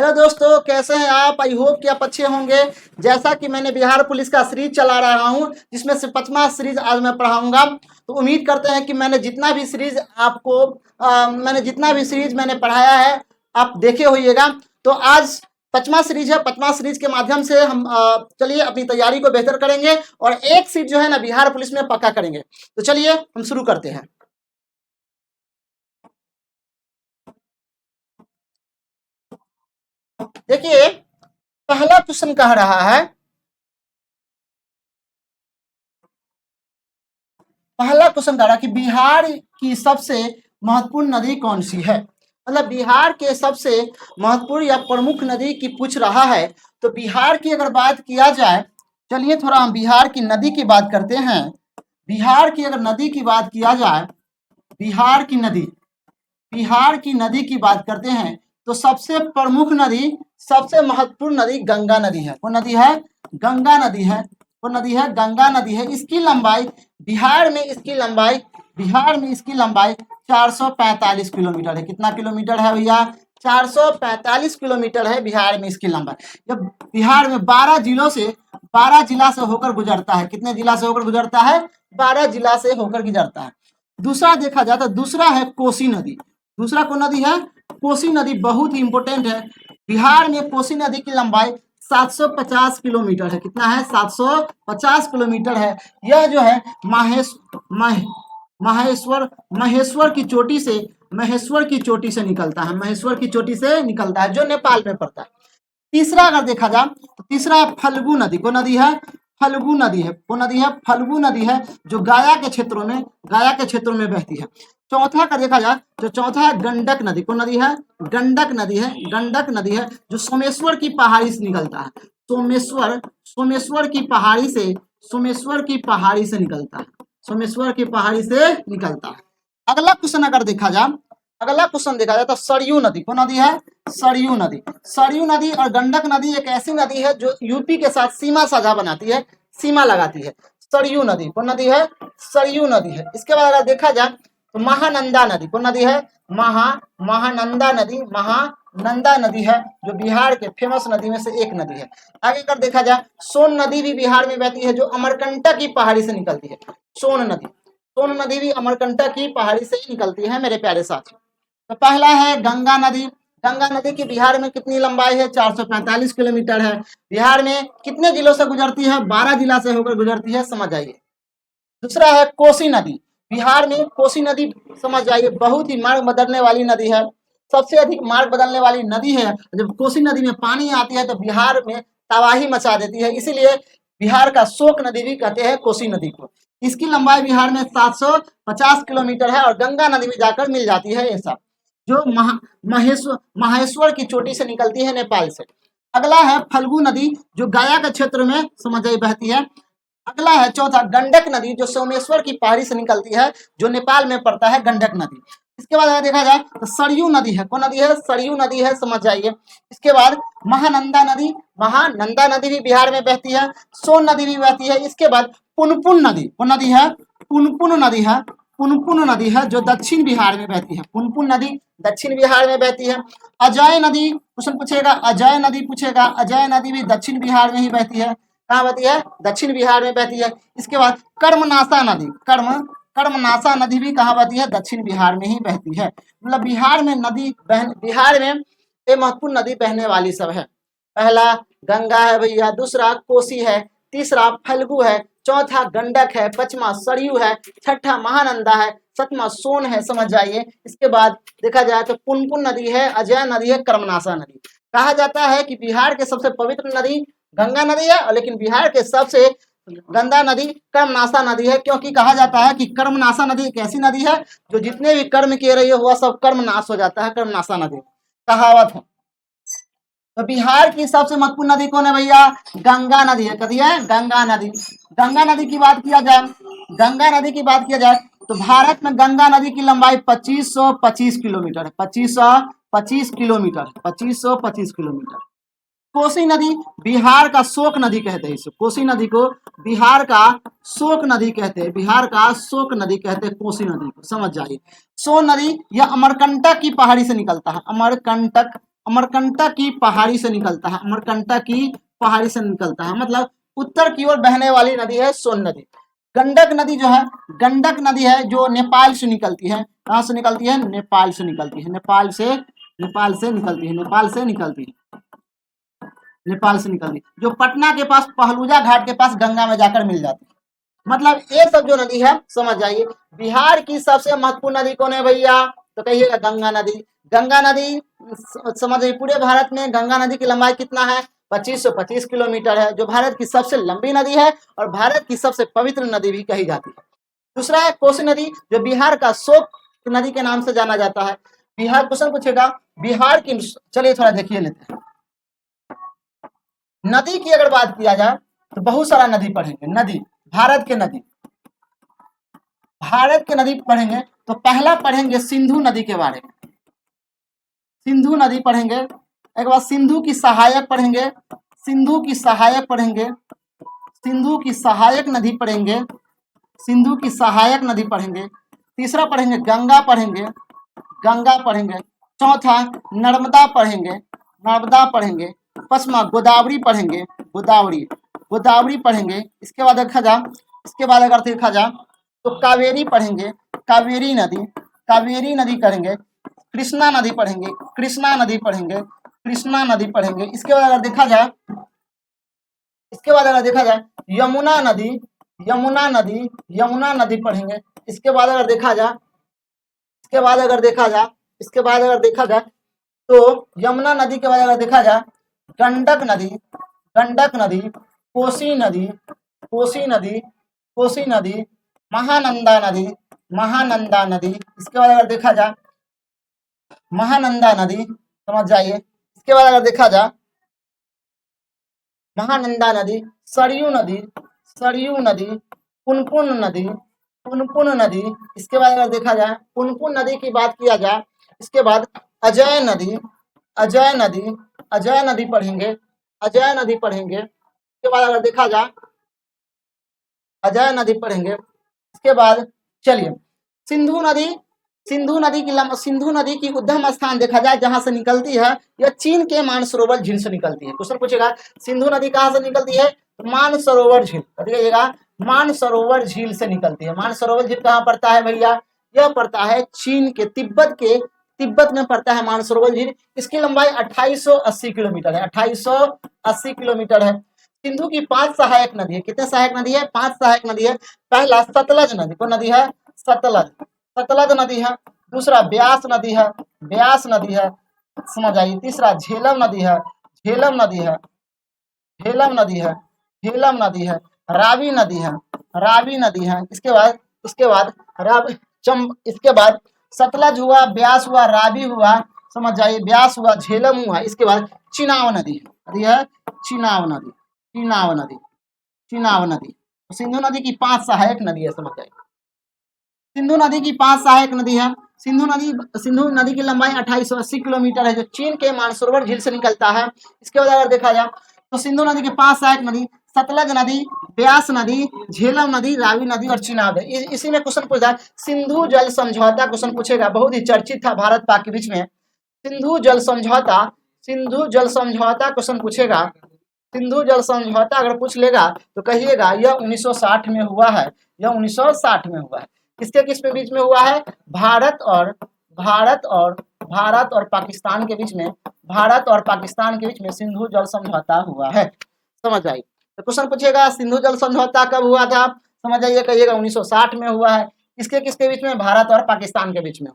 Hello दोस्तों, कैसे हैं आप? आई होप कि आप अच्छे होंगे। जैसा कि मैंने बिहार पुलिस का सीरीज चला रहा हूं, जिसमें से 5वां सीरीज आज मैं पढ़ाऊंगा। तो उम्मीद करते हैं कि मैंने जितना भी सीरीज मैंने पढ़ाया है आप देखे होइएगा। तो आज 5वां सीरीज है। 5वां सीरीज के माध्यम से हम चलिए अपनी तैयारी को बेहतर करेंगे और एक सीट जो है ना बिहार पुलिस में पक्का करेंगे। तो चलिए हम शुरू करते हैं। देखिए, पहला क्वेश्चन कह रहा है, कि बिहार की सबसे महत्वपूर्ण नदी कौन सी है। मतलब बिहार के सबसे महत्वपूर्ण या प्रमुख नदी की पूछ रहा है। तो बिहार की अगर बात किया जाए, चलिए थोड़ा हम बिहार की नदी की बात करते हैं। बिहार की अगर नदी की बात किया जाए, बिहार की नदी बिहार की नदी की बात करते हैं, तो सबसे प्रमुख नदी, सबसे महत्वपूर्ण नदी गंगा नदी है। वो नदी है गंगा नदी है। वो नदी है गंगा नदी है। इसकी लंबाई बिहार में इसकी लंबाई 445 किलोमीटर है। कितना किलोमीटर है भैया? 445 किलोमीटर है बिहार में इसकी लंबाई। जब बिहार में 12 जिला से होकर गुजरता है। कितने जिला से होकर गुजरता है? 12 जिला से होकर गुजरता है। दूसरा देखा जाए तो दूसरा है कोसी नदी। दूसरा कौन नदी है? कोसी नदी बहुत ही इंपोर्टेंट है। बिहार में कोसी नदी की लंबाई 750 किलोमीटर है। कितना है? 750 किलोमीटर है। यह जो है महेश्वर की चोटी से निकलता है। महेश्वर की चोटी से निकलता है, जो नेपाल में पड़ता है। तीसरा अगर देखा जाए तो तीसरा है फल्गु नदी। कौन नदी है? फल्गु नदी है। कौन नदी है? फल्गु नदी है, जो गया के क्षेत्रों में बहती है। चौथा का देखा जाए तो चौथा है गंडक नदी। कौन नदी है? गंडक नदी है, जो सोमेश्वर की पहाड़ी से निकलता है। सोमेश्वर की पहाड़ी से निकलता है। अगला क्वेश्चन देखा जाए तो सरयू नदी। कौन नदी है? सरयू नदी और गंडक नदी एक ऐसी नदी है जो यूपी के साथ सीमा लगाती है। सरयू नदी। कौन नदी है? सरयू नदी है। इसके बाद अगर देखा जाए तो महानंदा नदी। कौन नदी है? महानंदा नदी है, जो बिहार के फेमस नदी में से एक नदी है। आगे कर देखा जाए, सोन नदी भी बिहार में बहती है, जो अमरकंटक की पहाड़ी से निकलती है। सोन नदी भी अमरकंटक की पहाड़ी से ही निकलती है मेरे प्यारे साथियों। तो पहला है गंगा नदी। गंगा नदी की बिहार में कितनी लंबाई है? 445 किलोमीटर है। बिहार में कितने जिलों से गुजरती है? 12 जिला से होकर गुजरती है, समझ आइए। दूसरा है कोसी नदी। बिहार में कोसी नदी, समझ जाइए, बहुत ही मार्ग बदलने वाली नदी है। सबसे अधिक मार्ग बदलने वाली नदी है। जब कोसी नदी में पानी आती है तो बिहार में तबाही मचा देती है। इसीलिए बिहार का शोक नदी भी कहते हैं कोसी नदी को। इसकी लंबाई बिहार में 750 किलोमीटर है और गंगा नदी में जाकर मिल जाती है। ऐसा जो महेश्वर की चोटी से निकलती है नेपाल से। अगला है फल्गु नदी, जो गया के क्षेत्र में समझ जाइए बहती है। अगला है चौथा गंडक नदी, जो सोमेश्वर की पहाड़ी से निकलती है, जो नेपाल में पड़ता है, गंडक नदी। इसके बाद अगर देखा जाए तो सरयू नदी है। कौन नदी है? सरयू नदी है, समझ जाइए। इसके बाद महानंदा नदी भी बिहार में बहती है। सोन नदी भी बहती है। इसके बाद पुनपुन नदी। कौन नदी है? पुनपुन नदी है, जो दक्षिण बिहार में बहती है। पुनपुन नदी दक्षिण बिहार में बहती है। अजय नदी क्वेश्चन पूछेगा, अजय नदी भी दक्षिण बिहार में ही बहती है। कहाँ बहती है? दक्षिण बिहार में बहती है। इसके बाद कर्मनाशा नदी भी कहाँ बहती है? दक्षिण बिहार में ही बहती है। मतलब बिहार में ये महत्वपूर्ण नदी बहने वाली सब है। पहला गंगा है भैया, दूसरा कोसी है, तीसरा फल्गु है, चौथा गंडक है, पांचवा सरयू है, छठा महानंदा है, सातवां सोन है, समझ जाइए। इसके बाद देखा जाए तो पुनपुन नदी है, अजय नदी है, कर्मनाशा नदी। कहा जाता है कि बिहार के सबसे पवित्र नदी गंगा नदी है, लेकिन बिहार के सबसे गंदा नदी कर्मनाशा नदी है, क्योंकि कहा जाता है कि कर्मनाशा नदी एक ऐसी नदी है जो जितने भी कर्म किए रही हो वह सब कर्मनाश हो जाता है। कर्मनाशा नदी कहावत है। तो बिहार की सबसे महत्वपूर्ण नदी कौन है भैया? गंगा नदी है। कदी है? गंगा नदी। गंगा नदी की बात किया जाए तो भारत में गंगा नदी की लंबाई 2525 किलोमीटर है। 2525 किलोमीटर। कोसी नदी बिहार का शोक नदी कहते हैं। इसे कोसी नदी को बिहार का शोक नदी कहते हैं। कोसी नदी को, समझ जाइए। सोन नदी यह अमरकंटक की पहाड़ी से निकलता है। अमरकंटक की पहाड़ी से निकलता है, अमरकंटक की पहाड़ी से निकलता है, मतलब उत्तर की ओर बहने वाली नदी है सोन नदी। गंडक नदी जो है, गंडक नदी है जो नेपाल से निकलती है, कहाँ से निकलती है, नेपाल से निकलती है, नेपाल से निकलती है, नेपाल से निकलती है, नेपाल से निकलती है, जो पटना के पास पहलूजा घाट के पास गंगा में जाकर मिल जाती है। मतलब ये सब जो नदी है समझ जाइए। बिहार की सबसे महत्वपूर्ण नदी कौन है भैया, तो कहिएगा गंगा नदी। गंगा नदी समझिए पूरे भारत में गंगा नदी की लंबाई कितना है, 2525 किलोमीटर है, जो भारत की सबसे लंबी नदी है और भारत की सबसे पवित्र नदी भी कही जाती है। दूसरा है कोसी नदी, जो बिहार का शोक नदी के नाम से जाना जाता है। बिहार क्वेश्चन पूछेगा बिहार की, चलिए थोड़ा देखिए लेते हैं। नदी की अगर बात किया जाए तो बहुत सारा नदी पढ़ेंगे, नदी भारत के नदी, भारत के नदी पढ़ेंगे तो पहला पढ़ेंगे सिंधु नदी के बारे में, सिंधु नदी पढ़ेंगे, एक बार सिंधु की सहायक पढ़ेंगे, सिंधु की सहायक पढ़ेंगे, सिंधु की सहायक नदी पढ़ेंगे, सिंधु की सहायक नदी पढ़ेंगे। तीसरा पढ़ेंगे गंगा पढ़ेंगे, गंगा पढ़ेंगे। चौथा नर्मदा पढ़ेंगे, नर्मदा पढ़ेंगे। पश्चिमा गोदावरी पढ़ेंगे, गोदावरी, गोदावरी पढ़ेंगे। इसके बाद देखा जा, इसके बाद अगर देखा जा तो कावेरी पढ़ेंगे, कावेरी नदी, कावेरी नदी करेंगे। कृष्णा नदी पढ़ेंगे, कृष्णा नदी पढ़ेंगे, कृष्णा नदी पढ़ेंगे। इसके बाद अगर देखा जाए, इसके बाद अगर देखा जाए यमुना नदी, यमुना नदी, यमुना नदी पढ़ेंगे। इसके बाद अगर देखा जाए, इसके बाद अगर देखा जाए, इसके बाद अगर देखा जाए तो यमुना नदी के बाद अगर देखा जाए गंडक नदी, गंडक नदी, कोसी नदी, कोसी नदी, कोसी नदी, महानंदा नदी, महानंदा नदी। इसके बाद अगर देखा जाए महानंदा नदी, समझ जाइए। इसके बाद अगर देखा जाए महानंदा नदी, सरयू नदी, सरयू नदी, पुनपुन नदी, पुनपुन नदी। इसके बाद अगर देखा जाए पुनपुन नदी की बात किया जाए, इसके बाद अजय नदी, अजय नदी, अजय नदी पढ़ेंगे, अजय नदी पढ़ेंगे। इसके बाद अगर देखा जाए अजय नदी पढ़ेंगे। इसके बाद चलिए सिंधु नदी, सिंधु नदी की सिंधु नदी की उद्गम स्थान देखा जाए जहां से निकलती है, यह चीन के मानसरोवर झील से निकलती है। क्वेश्चन पूछेगा सिंधु नदी कहां से निकलती है, तो मानसरोवर झील, कहिएगा मानसरोवर झील से निकलती है। मानसरोवर झील कहाँ पड़ता है भैया, यह पड़ता है चीन के तिब्बत में पड़ता है मानसरोवर झील। इसकी लंबाई 2880 किलोमीटर है, 2880 किलोमीटर है। सिंधु की 5 सहायक नदी है, कितने सहायक नदी है, 5 सहायक नदी है। पहला सतलज नदी, कौन नदी है, सतलज, सतलज नदी है। दूसरा ब्यास नदी है, ब्यास नदी है, समझ आइए। तीसरा झेलम नदी है, झेलम नदी है, झेलम नदी है, झेलम नदी है। रावी नदी है, रावी नदी है। इसके बाद इसके बाद सतलज हुआ, ब्यास हुआ, रावी हुआ, समझ जाइए, ब्यास हुआ, झेलम हुआ। इसके बाद चिनाव नदी है, चिनाव नदी, चिनाव नदी, चिनाव नदी। सिंधु नदी की 5 सहायक नदी है, समझ जाइए। सिंधु नदी की 5 सहायक नदी है। सिंधु नदी की लंबाई 2880 किलोमीटर है, जो चीन के मानसरोवर झील से निकलता है। इसके बाद अगर देखा जाए तो सिंधु नदी के 5 सहायक नदी सतलज नदी, ब्यास नदी, झेलम नदी, रावी नदी और चिनाब है। इसी में क्वेश्चन पूछा सिंधु जल समझौता, क्वेश्चन पूछेगा, बहुत ही चर्चित था भारत पाक के बीच में। सिंधु जल समझौता, सिंधु जल समझौता क्वेश्चन पूछेगा, सिंधु जल समझौता अगर पूछ लेगा तो कहिएगा यह 1960 में हुआ है, यह 1960 में हुआ है। किसके किस के बीच में हुआ है, भारत और पाकिस्तान के बीच में, भारत और पाकिस्तान के बीच में सिंधु जल समझौता हुआ है, समझ आइए। तो क्वेश्चन पूछेगा सिंधु जल समझौता कब हुआ था, समझ आइए, कहिएगा 1960 में हुआ है। किसके किसके बीच में, भारत और पाकिस्तान के बीच में।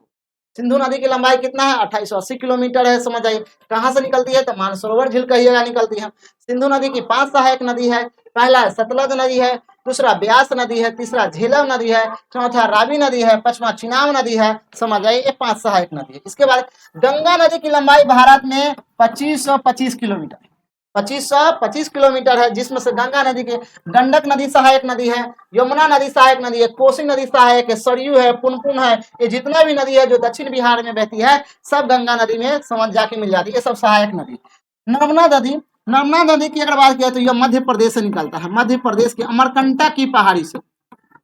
सिंधु नदी की लंबाई कितना है, 2880 किलोमीटर है, समझ आइए। कहाँ से निकलती है, तो मानसरोवर झील कहिएगा निकलती है। सिंधु नदी की 5 सहायक नदी है। पहला सतलज नदी है, दूसरा ब्यास नदी है, तीसरा झेलम नदी है, चौथा रावी नदी है, पांचवा चिनाब नदी है, समझ आइए, ये 5 सहायक नदी है। इसके बाद गंगा नदी की लंबाई भारत में 2525 किलोमीटर, 2525 किलोमीटर है, जिसमें से गंगा नदी के गंडक नदी सहायक नदी है, यमुना नदी सहायक नदी है, कोसी नदी सहायक है, सरयू है, पुनपुन है। ये जितना भी नदी है जो दक्षिण बिहार में बहती है सब गंगा नदी में समझ जाके मिल जाती है, ये सब सहायक नदी। नर्मदा नदी, नर्मदा नदी की अगर बात किया तो यह मध्य प्रदेश से निकलता है, मध्य प्रदेश के अमरकंटक की पहाड़ी से,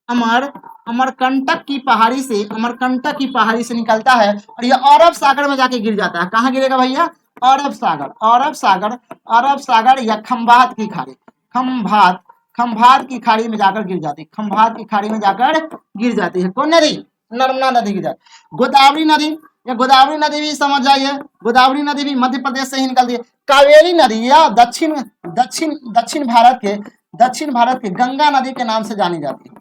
अमरकंटक की पहाड़ी से, अमरकंटक की पहाड़ी से निकलता है और यह अरब सागर में जाके गिर जाता है। कहाँ गिरेगा भैया, अरब सागर, अरब सागर, अरब सागर या खंभात की खाड़ी, खंभात, खंभात की खाड़ी में जाकर गिर जाती है, खंभात की खाड़ी में जाकर गिर जाती है। कौन नदी? नर्मदा नदी गिर जाती है। गोदावरी नदी, या गोदावरी नदी भी समझ जाइए, गोदावरी नदी भी मध्य प्रदेश से ही निकलती है। कावेरी नदी या दक्षिण दक्षिण दक्षिण भारत के गंगा नदी के नाम से जानी जाती है।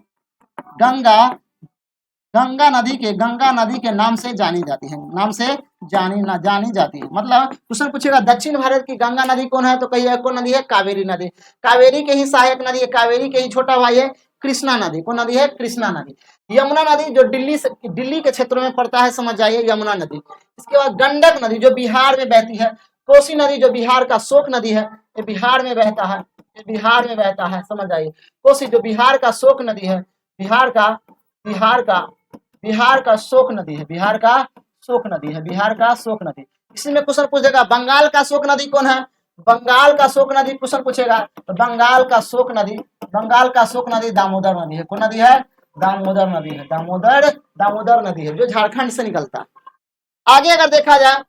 गंगा नदी के नाम से जानी जाती है, नाम से जानी जाती है। मतलब क्वेश्चन पूछेगा दक्षिण भारत की गंगा नदी कौन है, तो कहिए कौन नदी है? कावेरी नदी। कावेरी के ही सहायक नदी है, कावेरी के ही छोटा भाई है कृष्णा नदी। कौन नदी है? कृष्णा नदी। यमुना नदी जो दिल्ली के क्षेत्रों में पड़ता है, समझ जाइए यमुना नदी। इसके बाद गंडक नदी जो बिहार में बहती है, कोसी नदी जो बिहार का शोक नदी है, ये बिहार में बहता है, ये बिहार में बहता है, समझ जाइए। कोसी जो बिहार का शोक नदी है, बिहार का शोक नदी है, बिहार का शोक नदी है, बिहार का शोक नदी। इसी में क्वेश्चन पूछेगा बंगाल का शोक नदी कौन है? बंगाल का शोक नदी क्वेश्चन पूछेगा, तो बंगाल का शोक नदी दामोदर नदी है। कौन नदी है? दामोदर नदी है, दामोदर नदी है जो झारखंड से निकलता है। आगे अगर देखा जाए,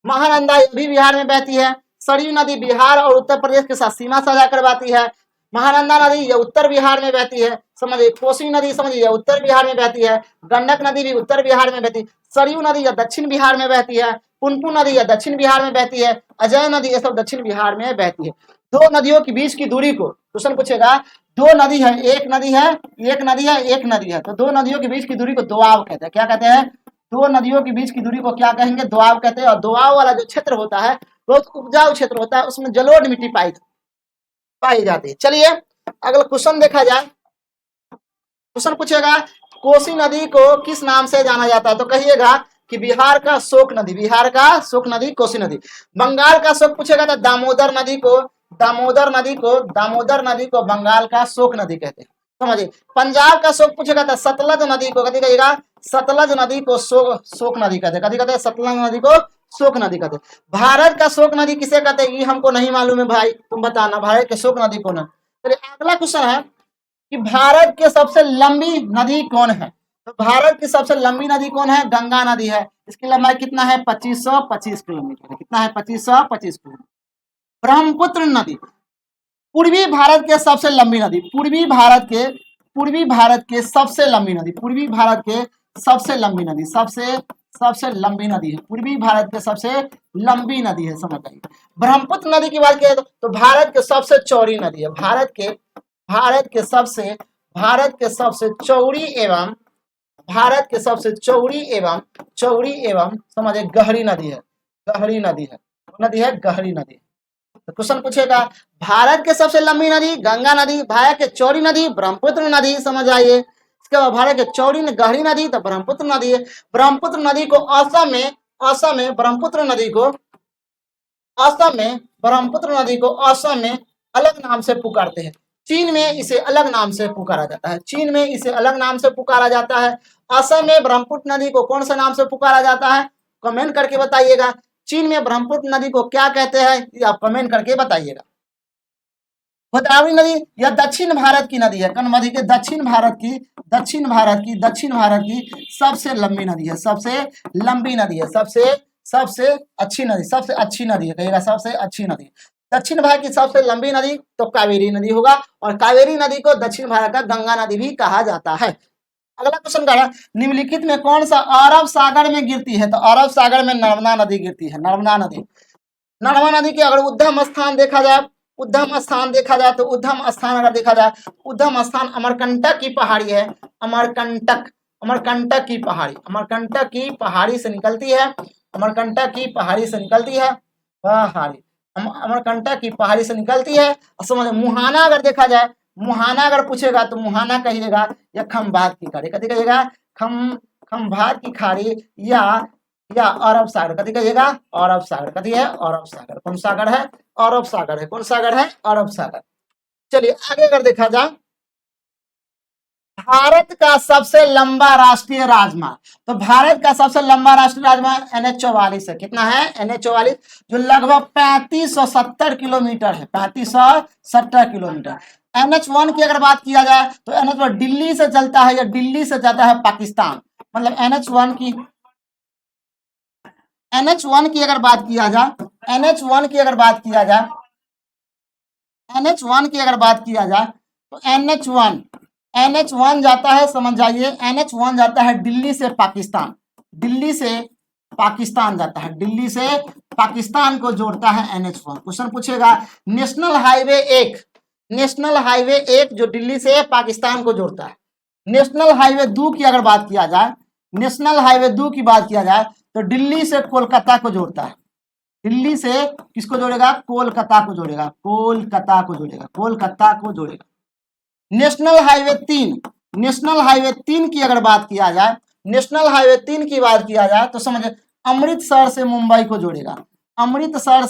महानंदा भी बिहार में बहती है। सरयू नदी बिहार और उत्तर प्रदेश के साथ सीमा साझा करवाती है। महानंदा नदी ये उत्तर बिहार में बहती है, समझिए। कोसी नदी समझिए उत्तर बिहार में बहती है। गंडक नदी भी उत्तर बिहार में बहती है। सरयू नदी या दक्षिण बिहार में बहती है। पुनपुन नदी या दक्षिण बिहार में बहती है। अजय नदी ये सब दक्षिण बिहार में बहती है। दो नदियों के बीच की दूरी को क्वेश्चन पूछेगा, दो नदी है, एक नदी है, एक नदी है, तो दो नदियों के बीच की दूरी को दोआब कहते हैं। क्या कहते हैं? दो नदियों के बीच की दूरी को क्या कहेंगे? दोआब कहते हैं। और दोआब वाला जो क्षेत्र होता है बहुत उपजाऊ क्षेत्र होता है, उसमें जलोढ़ मिट्टी पाई जाती है। चलिए अगला क्वेश्चन देखा जाए। क्वेश्चन पूछेगा कोसी नदी को किस नाम से जाना जाता है, तो कहिएगा कि बिहार का शोक नदी, बिहार का शोक नदी कोसी नदी। बंगाल का शोक पूछेगा तो दामोदर नदी को बंगाल का शोक नदी कहते हैं, समझिए। पंजाब का शोक पूछेगा तो सतलज नदी को कभी कहिएगा, सतलज नदी को शोक नदी कहते हैं। कभी कहते हैं सतलज नदी को शोक नदी कहते हैं। भारत का शोक नदी किसे कहते हैं? ये हमको नहीं मालूम है भाई, तुम बताना भारत के शोक नदी कौन है। चलिए अगला क्वेश्चन है कि भारत के सबसे लंबी नदी कौन है, तो भारत की सबसे लंबी नदी कौन है? गंगा नदी है। इसकी लंबाई कितना है? 2525 किलोमीटर है। कितना है? 2525 किलोमीटर। ब्रह्मपुत्र नदी पूर्वी भारत के सबसे लंबी नदी, पूर्वी भारत के सबसे लंबी नदी, पूर्वी भारत के सबसे लंबी नदी, सबसे लंबी नदी है, पूर्वी भारत के सबसे लंबी नदी है, समझ आइए। ब्रह्मपुत्र नदी की बात करें तो भारत के सबसे चौड़ी नदी है, भारत के सबसे चौड़ी एवं समझिए गहरी नदी है, गहरी नदी। तो क्वेश्चन पूछेगा भारत के सबसे लंबी नदी गंगा नदी, भारत के चौड़ी नदी ब्रह्मपुत्र नदी, समझ आइए। इसके बाद भारत के चौड़ी गहरी नदी तो ब्रह्मपुत्र नदी है। ब्रह्मपुत्र नदी को असम में ब्रह्मपुत्र में अलग नाम से पुकारते हैं। चीन में इसे अलग नाम से पुकारा जाता है। असम में ब्रह्मपुत्र नदी को कौन सा नाम से पुकारा जाता है? कमेंट करके बताइएगा। चीन में ब्रह्मपुत्र नदी को क्या कहते हैं, आप कमेंट करके बताइएगा। गोदावरी नदी यह दक्षिण भारत की नदी है, कनमधी के दक्षिण भारत की सबसे लंबी नदी है, सबसे अच्छी नदी है, कहिएगा सबसे अच्छी नदी। दक्षिण भारत की सबसे लंबी नदी तो कावेरी नदी होगा, और कावेरी नदी को दक्षिण भारत का गंगा नदी भी कहा जाता है। अगला क्वेश्चन का है निम्नलिखित में कौन सा अरब सागर में गिरती है, तो अरब सागर में नर्मदा नदी गिरती है, नर्मदा नदी के अगर उद्गम स्थान देखा जाए तो उद्गम स्थान अमरकंटक की पहाड़ी है, अमरकंटक की पहाड़ी से निकलती है, समझ। मुहाना अगर देखा जाए, मुहाना अगर पूछेगा तो मुहाना कहिएगा या खंभात की खाड़ी, कथी कहिएगा? खंभात की खाड़ी या अरब सागर, कथी कहिएगा? अरब सागर, कथी है? अरब सागर। कौन सागर है? अरब सागर है। कौन सागर है? अरब सागर। चलिए आगे अगर देखा जाए, भारत का सबसे लंबा राष्ट्रीय राजमार्ग, तो भारत का सबसे लंबा राष्ट्रीय राजमार्ग NH44 है। कितना है? NH44, जो लगभग 3570 किलोमीटर है, 3570 किलोमीटर। NH1 की अगर बात किया जाए तो NH1 दिल्ली से चलता है या दिल्ली से जाता है पाकिस्तान, मतलब NH1 की अगर बात किया जाए, NH1 की अगर बात किया जाए, NH1 की अगर बात किया जाए तो NH1 जाता है, समझ जाइए, NH1 जाता है दिल्ली से पाकिस्तान, दिल्ली से पाकिस्तान जाता है, दिल्ली से पाकिस्तान को जोड़ता है NH1। क्वेश्चन पूछेगा नेशनल हाईवे एक, नेशनल हाईवे एक जो दिल्ली से पाकिस्तान को जोड़ता है। नेशनल हाईवे 2 की अगर बात किया जाए, नेशनल हाईवे 2 की बात किया जाए तो दिल्ली से कोलकाता को जोड़ता है, दिल्ली से किसको जोड़ेगा, कोलकाता को जोड़ेगा, कोलकाता को जोड़ेगा, कोलकाता को जोड़ेगा। नेशनल हाईवे 3, नेशनल हाईवे 3 की अगर बात किया जाए, नेशनल हाईवे 3 की बात किया जाए तो समझ अमृतसर से मुंबई को जोड़ेगा, अमृतसर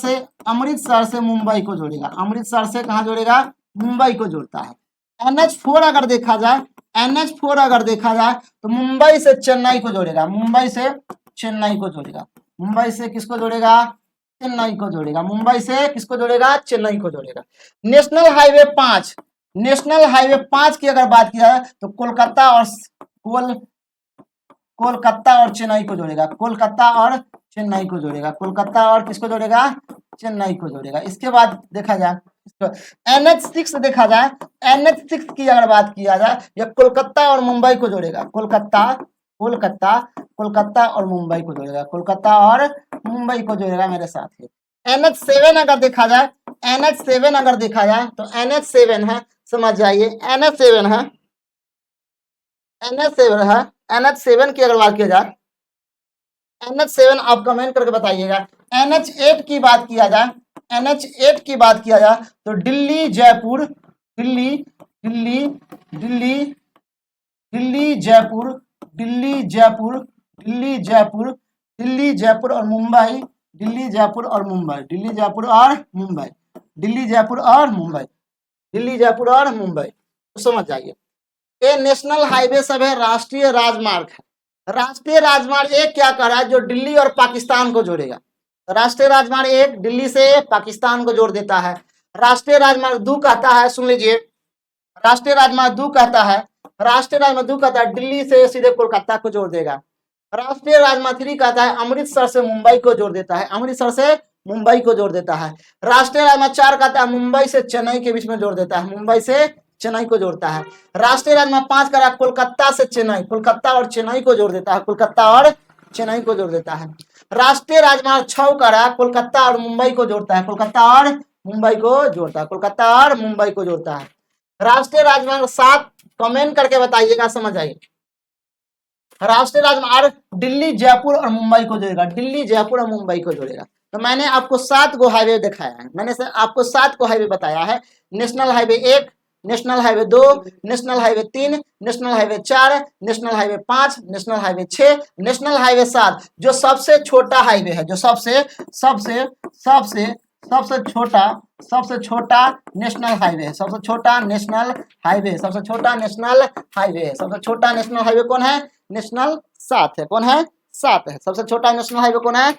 से मुंबई को जोड़ेगा, अमृतसर से कहां जोड़ेगा, मुंबई को जोड़ता है। NH4 अगर देखा जाए, NH4 अगर देखा जाए तो मुंबई से चेन्नई को जोड़ेगा, मुंबई से चेन्नई को जोड़ेगा, मुंबई से किसको जोड़ेगा, चेन्नई को जोड़ेगा, मुंबई से किसको जोड़ेगा, चेन्नई को जोड़ेगा। नेशनल हाईवे 5, नेशनल हाईवे 5 की अगर बात किया जाए तो कोलकाता और चेन्नई को जोड़ेगा, कोलकाता और चेन्नई को जोड़ेगा, कोलकाता और किसको जोड़ेगा, चेन्नई को जोड़ेगा। इसके बाद देखा जाए NH6 देखा जाए, NH6 की अगर बात किया जाए या कोलकाता और मुंबई को जोड़ेगा, कोलकाता और मुंबई को जोड़ेगा, कोलकाता और मुंबई को जोड़ेगा मेरे साथी। NH7 अगर देखा जाए, NH7 अगर देखा जाए तो NH7 है, समझ जाइए, NH7 है, NH7 की अगर बात किया जाए, NH7 आप कमेंट करके बताइएगा। NH8 की बात किया जाए, NH8 की बात किया जाए तो दिल्ली जयपुर, दिल्ली दिल्ली दिल्ली दिल्ली जयपुर, दिल्ली जयपुर, दिल्ली जयपुर, दिल्ली जयपुर और मुंबई, दिल्ली जयपुर और मुंबई, दिल्ली जयपुर और मुंबई, दिल्ली जयपुर और मुंबई, दिल्ली जयपुर और मुंबई, तो समझ जाइए। ये नेशनल हाईवे सब है, राष्ट्रीय राजमार्ग है। राष्ट्रीय राजमार्ग एक क्या कर रहा है, जो दिल्ली और पाकिस्तान को जोड़ेगा। राष्ट्रीय राजमार्ग एक दिल्ली से पाकिस्तान को जोड़ देता है। राष्ट्रीय राजमार्ग 2 कहता है, सुन लीजिए, राष्ट्रीय राजमार्ग 2 कहता है, राष्ट्रीय राजमार्ग 2 कहता है दिल्ली से सीधे कोलकाता को जोड़ देगा। राष्ट्रीय राजमार्ग 3 कहता है अमृतसर से मुंबई को जोड़ देता है, अमृतसर से मुंबई को जोड़ देता है। राष्ट्रीय राजमार्ग 4 कहता है मुंबई से चेन्नई के बीच में जोड़ देता है, मुंबई से चेन्नई को जोड़ता है। राष्ट्रीय राजमार्ग 5 कह रहा है कोलकाता से चेन्नई, कोलकाता और चेन्नई को जोड़ देता है, कोलकाता और चेन्नई को जोड़ देता है। राष्ट्रीय राजमार्ग 6 कह रहा है कोलकाता और मुंबई को जोड़ता है, कोलकाता और मुंबई को जोड़ता है, कोलकाता और मुंबई को जोड़ता है। राष्ट्रीय राजमार्ग 7 कमेंट करके बताइएगा, समझ आइए। राष्ट्रीय राजमार्ग दिल्ली जयपुर और मुंबई को जोड़ेगा, दिल्ली जयपुर और मुंबई को जोड़ेगा। तो मैंने आपको 7 गो हाईवे दिखाया है, मैंने आपको 7 को हाईवे बताया है। National highway 1, national highway 2, national highway 3, national highway 4, national highway 5, national highway 6, national highway 7, जो सबसे छोटा हाईवे है, जो सबसे छोटा नेशनल हाईवे है, सबसे छोटा नेशनल हाईवे, सबसे छोटा नेशनल हाईवे है। सबसे छोटा नेशनल हाईवे कौन है, नेशनल 7 है, कौन है, 7 है। सबसे छोटा नेशनल हाईवे कौन है,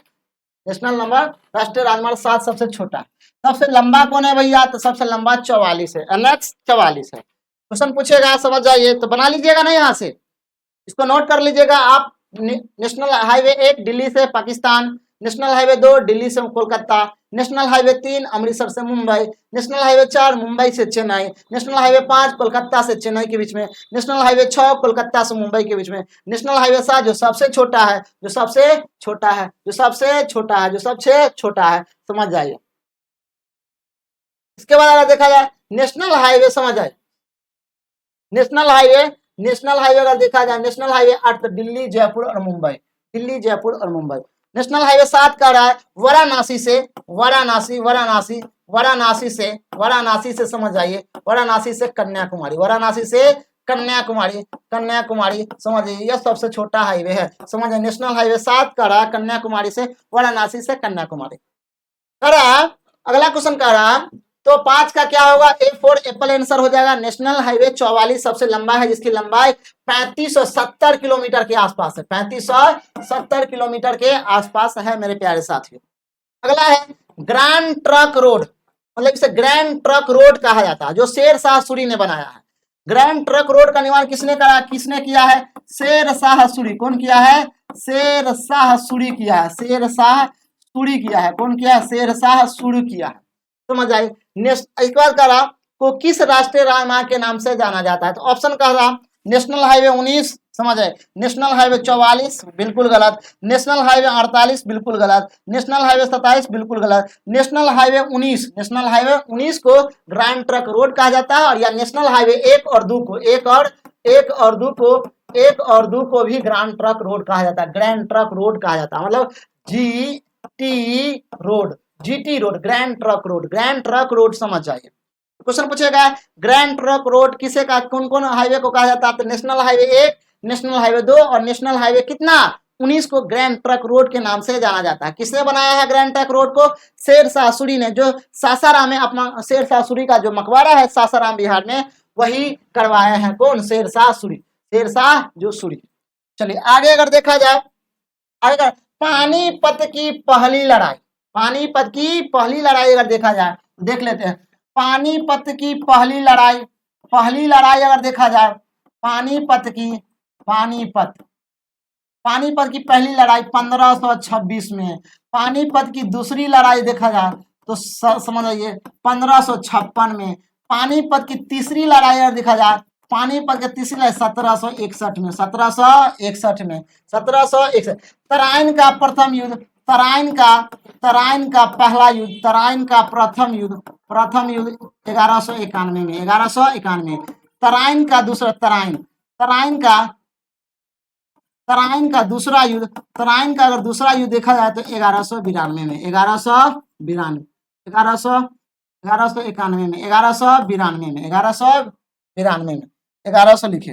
नेशनल नंबर राष्ट्रीय राजमार्ग 7 सबसे छोटा। सबसे लंबा कौन है भैया, तो सबसे लंबा 44 है, NH 44 है। क्वेश्चन पूछेगा, समझ जाइए, तो बना लीजिएगा ना, यहाँ से इसको नोट कर लीजिएगा आप। नेशनल हाईवे 1 दिल्ली से पाकिस्तान, नेशनल हाईवे 2 दिल्ली से कोलकाता, नेशनल हाईवे 3 अमृतसर से मुंबई, नेशनल हाईवे 4 मुंबई से चेन्नई, नेशनल हाईवे 5 कोलकाता से चेन्नई के बीच में, नेशनल हाईवे 6 कोलकाता से मुंबई के बीच में, नेशनल हाईवे 7 जो सबसे छोटा है, जो सबसे छोटा है, जो सबसे छोटा है, जो सबसे छोटा है, समझ जाइए। इसके बाद अगर देखा जाए नेशनल हाईवे, समझ आए, नेशनल हाईवे अगर देखा जाए, नेशनल हाईवे 8 तो दिल्ली जयपुर और मुंबई, दिल्ली जयपुर और मुंबई। नेशनल हाईवे 7 का रहा है वाराणसी से, वाराणसी से समझ आइए, वाराणसी से कन्याकुमारी, वाराणसी से कन्याकुमारी, समझिए, यह सबसे छोटा हाईवे है, समझिए। नेशनल हाईवे 7 का रहा कन्याकुमारी से, वाराणसी से कन्याकुमारी कर रहा। अगला क्वेश्चन कर रहा, तो 5 का क्या होगा, A4 एप्पल आंसर हो जाएगा। नेशनल हाईवे 44 सबसे लंबा है, जिसकी लंबाई 3570 किलोमीटर के आसपास है, 3570 किलोमीटर के आसपास है मेरे प्यारे साथियों। अगला है ग्रैंड ट्रक रोड, मतलब इसे ग्रैंड ट्रक रोड कहा जाता है, जो शेरशाह सूरी ने बनाया है। ग्रैंड ट्रक रोड का निर्माण किसने किया है? शेर शाह सूरी। कौन किया है? शेर शाह सूरी किया है। शेर शाह सूरी किया है। कौन किया है? शेर शाह सूरी किया है। समझ आए। इसके बाद कह रहा को किस राष्ट्रीय राजमार्ग के नाम से जाना जाता है? तो ऑप्शन कह रहा नेशनल हाईवे 19, समझ आए, नेशनल हाईवे 44 बिल्कुल गलत, नेशनल हाईवे 48 बिल्कुल गलत, नेशनल हाईवे 27 बिल्कुल गलत, नेशनल हाईवे 19, नेशनल हाईवे 19 को ग्रैंड ट्रक रोड कहा जाता है। और या नेशनल हाईवे 1 और 2 को एक और दो को भी ग्रैंड ट्रक रोड कहा जाता है। ग्रैंड ट्रक रोड कहा जाता है, मतलब GT road, grand truck road समझ जाइए। क्वेश्चन पूछेगा ग्रैंड ट्रक रोड किसे का कौन कौन हाईवे को कहा जाता है? तो नेशनल हाईवे 1, नेशनल हाईवे 2 और नेशनल हाईवे कितना 19 को ग्रैंड ट्रक रोड के नाम से जाना जाता है। किसने बनाया है ग्रैंड ट्रक रोड को? शेर शाह सूरी ने, जो सासाराम में अपना शेर शाह सूरी का जो मकबरा है सासाराम बिहार में, वही करवाए हैं। कौन? शेर शाह सूरी, शेर शाह जो सूरी। चलिए आगे अगर देखा जाए, अगर पानीपत की पहली लड़ाई, पानीपत की पहली लड़ाई अगर देखा जाए, देख लेते हैं। पानीपत की पहली लड़ाई अगर देखा जाए, पानीपत की पहली लड़ाई 1526 में। पानीपत की दूसरी लड़ाई देखा जाए तो समझ आइए 1556 में। पानीपत की तीसरी लड़ाई अगर देखा जाए, पानीपत की तीसरी लड़ाई 1761 में। 1761 तराइन का प्रथम युद्ध, तराइन का पहला युद्ध, तराइन का प्रथम युद्ध 1191 में। 1191 तराइन का दूसरा, तराइन का दूसरा युद्ध, तराइन का अगर दूसरा युद्ध देखा जाए तो 1192 में। 1192 में 1100 लिखे।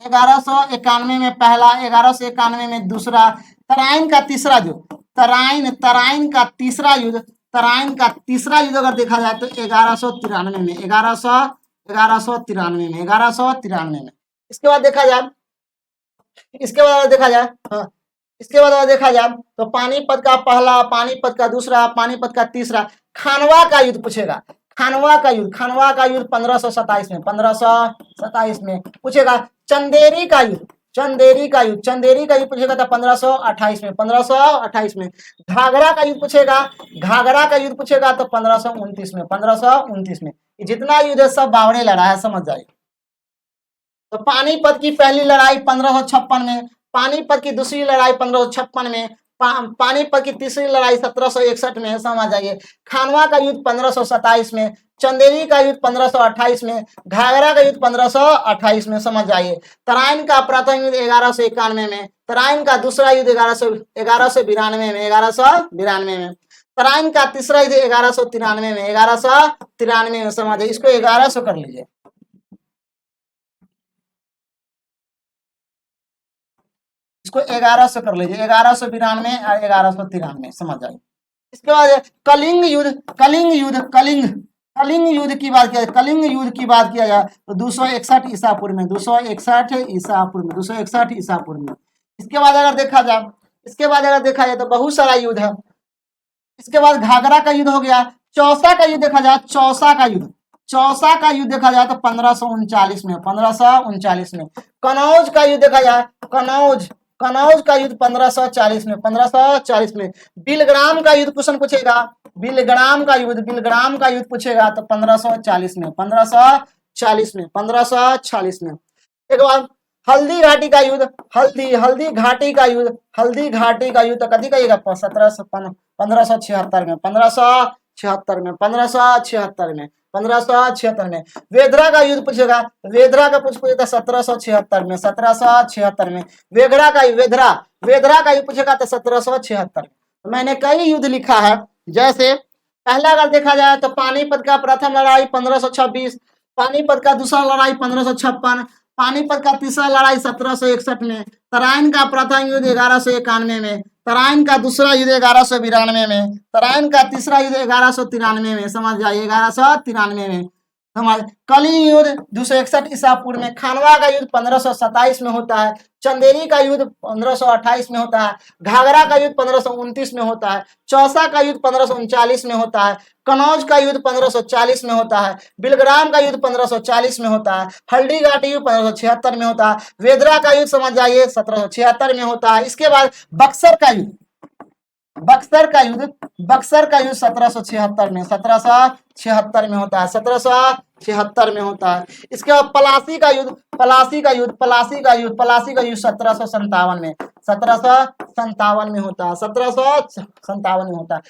1191 में पहला, 1191 में दूसरा। तराइन का तीसरा युद्ध, तराइन का तीसरा युद्ध अगर देखा जाए तो 1193 में। 1193 में। इसके बाद देखा जाए, तो पानीपत का पहला, पानीपत का दूसरा, पानीपत का तीसरा। खानवा का युद्ध पूछेगा, खानवा का युद्ध 1527 में। 1527 में पूछेगा। चंदेरी का युद्ध पूछेगा तो 1528 में। 1528 में। घाघरा का युद्ध पूछेगा तो 1529 में। 1529 में। जितना युद्ध है सब बावड़े लड़ा है, समझ जाइए। तो पानीपत की पहली लड़ाई 1556 में, पानीपत की दूसरी लड़ाई 1556 में, पानीपत की तीसरी लड़ाई 1761 में, समझ जाइए। खानवा का युद्ध 1527 में, चंदेरी का युद्ध 1528 में, घाघरा का युद्ध 1528 में, समझ जाइए। तराइन का प्रथम युद्ध 1191 में, तराइन का दूसरा युद्ध 1192 में। 1192 में। तराइन का तीसरा युद्ध 1193 में। 1193 में, समझ जाइए। इसको 1100 कर लीजिए। इसको 1100 कर लीजिए। 1192 और 1193, समझ जाइए। इसके बाद कलिंग युद्ध की बात किया जाए तो 261 ईसा पूर्व में। 261 ईसा पूर्व में। इसके बाद अगर देखा जाए तो बहुत सारा युद्ध है। इसके बाद घाघरा का युद्ध हो गया। चौसा का युद्ध देखा जाए, चौसा का युद्ध देखा जाए तो 1539 में। 1539 में। कनौज का युद्ध देखा जाए, कनौज का युद्ध 1540 में। 1540 में। बिलग्राम का युद्ध क्वेश्चन पूछेगा, बिलग्राम का युद्ध पूछेगा तो 1540 में। 1540 में। 1540 में। एक बार हल्दी घाटी का युद्ध, हल्दी घाटी का युद्ध तो कभी कहिएगा 1576 में। 1576 में। वेदरा का युद्ध पूछेगा, वेदरा का पूछेगा 1776 में। 1776 में। वेदरा का युद्ध पूछेगा तो 1776। मैंने कई युद्ध लिखा है। जैसे पहला अगर देखा जाए तो पानीपत का प्रथम लड़ाई 1526, पानीपत का दूसरा लड़ाई 1556, पानीपत का तीसरा लड़ाई 1761 में, तराइन का प्रथम युद्ध 1191 में, तराइन का दूसरा युद्ध 1192 में, तराइन का तीसरा युद्ध 1193 में, समझ जाइए 1193 में। समझ। कलिंग युद्ध 261 ईसा पूर्व में, खानवा का युद्ध 1527 में होता है, चंदेरी का युद्ध 1528 में होता है, घाघरा का युद्ध 1529 में होता है, चौसा का युद्ध 1539 में होता है, कनौज का युद्ध 1540 में होता है, बिलग्राम का युद्ध 1540 में होता है, हल्दी घाटी युद्ध 1576 में होता है, वेदरा का युद्ध समझ जाइए 1776 में होता है। इसके बाद बक्सर का युद्ध, बक्सर का युद्ध 1776 में, 1776 में होता है, 1776 में होता है। इसके बाद पलासी का युद्ध, पलासी का युद्ध 1757 में, 1757 में होता है, 1757 में होता है।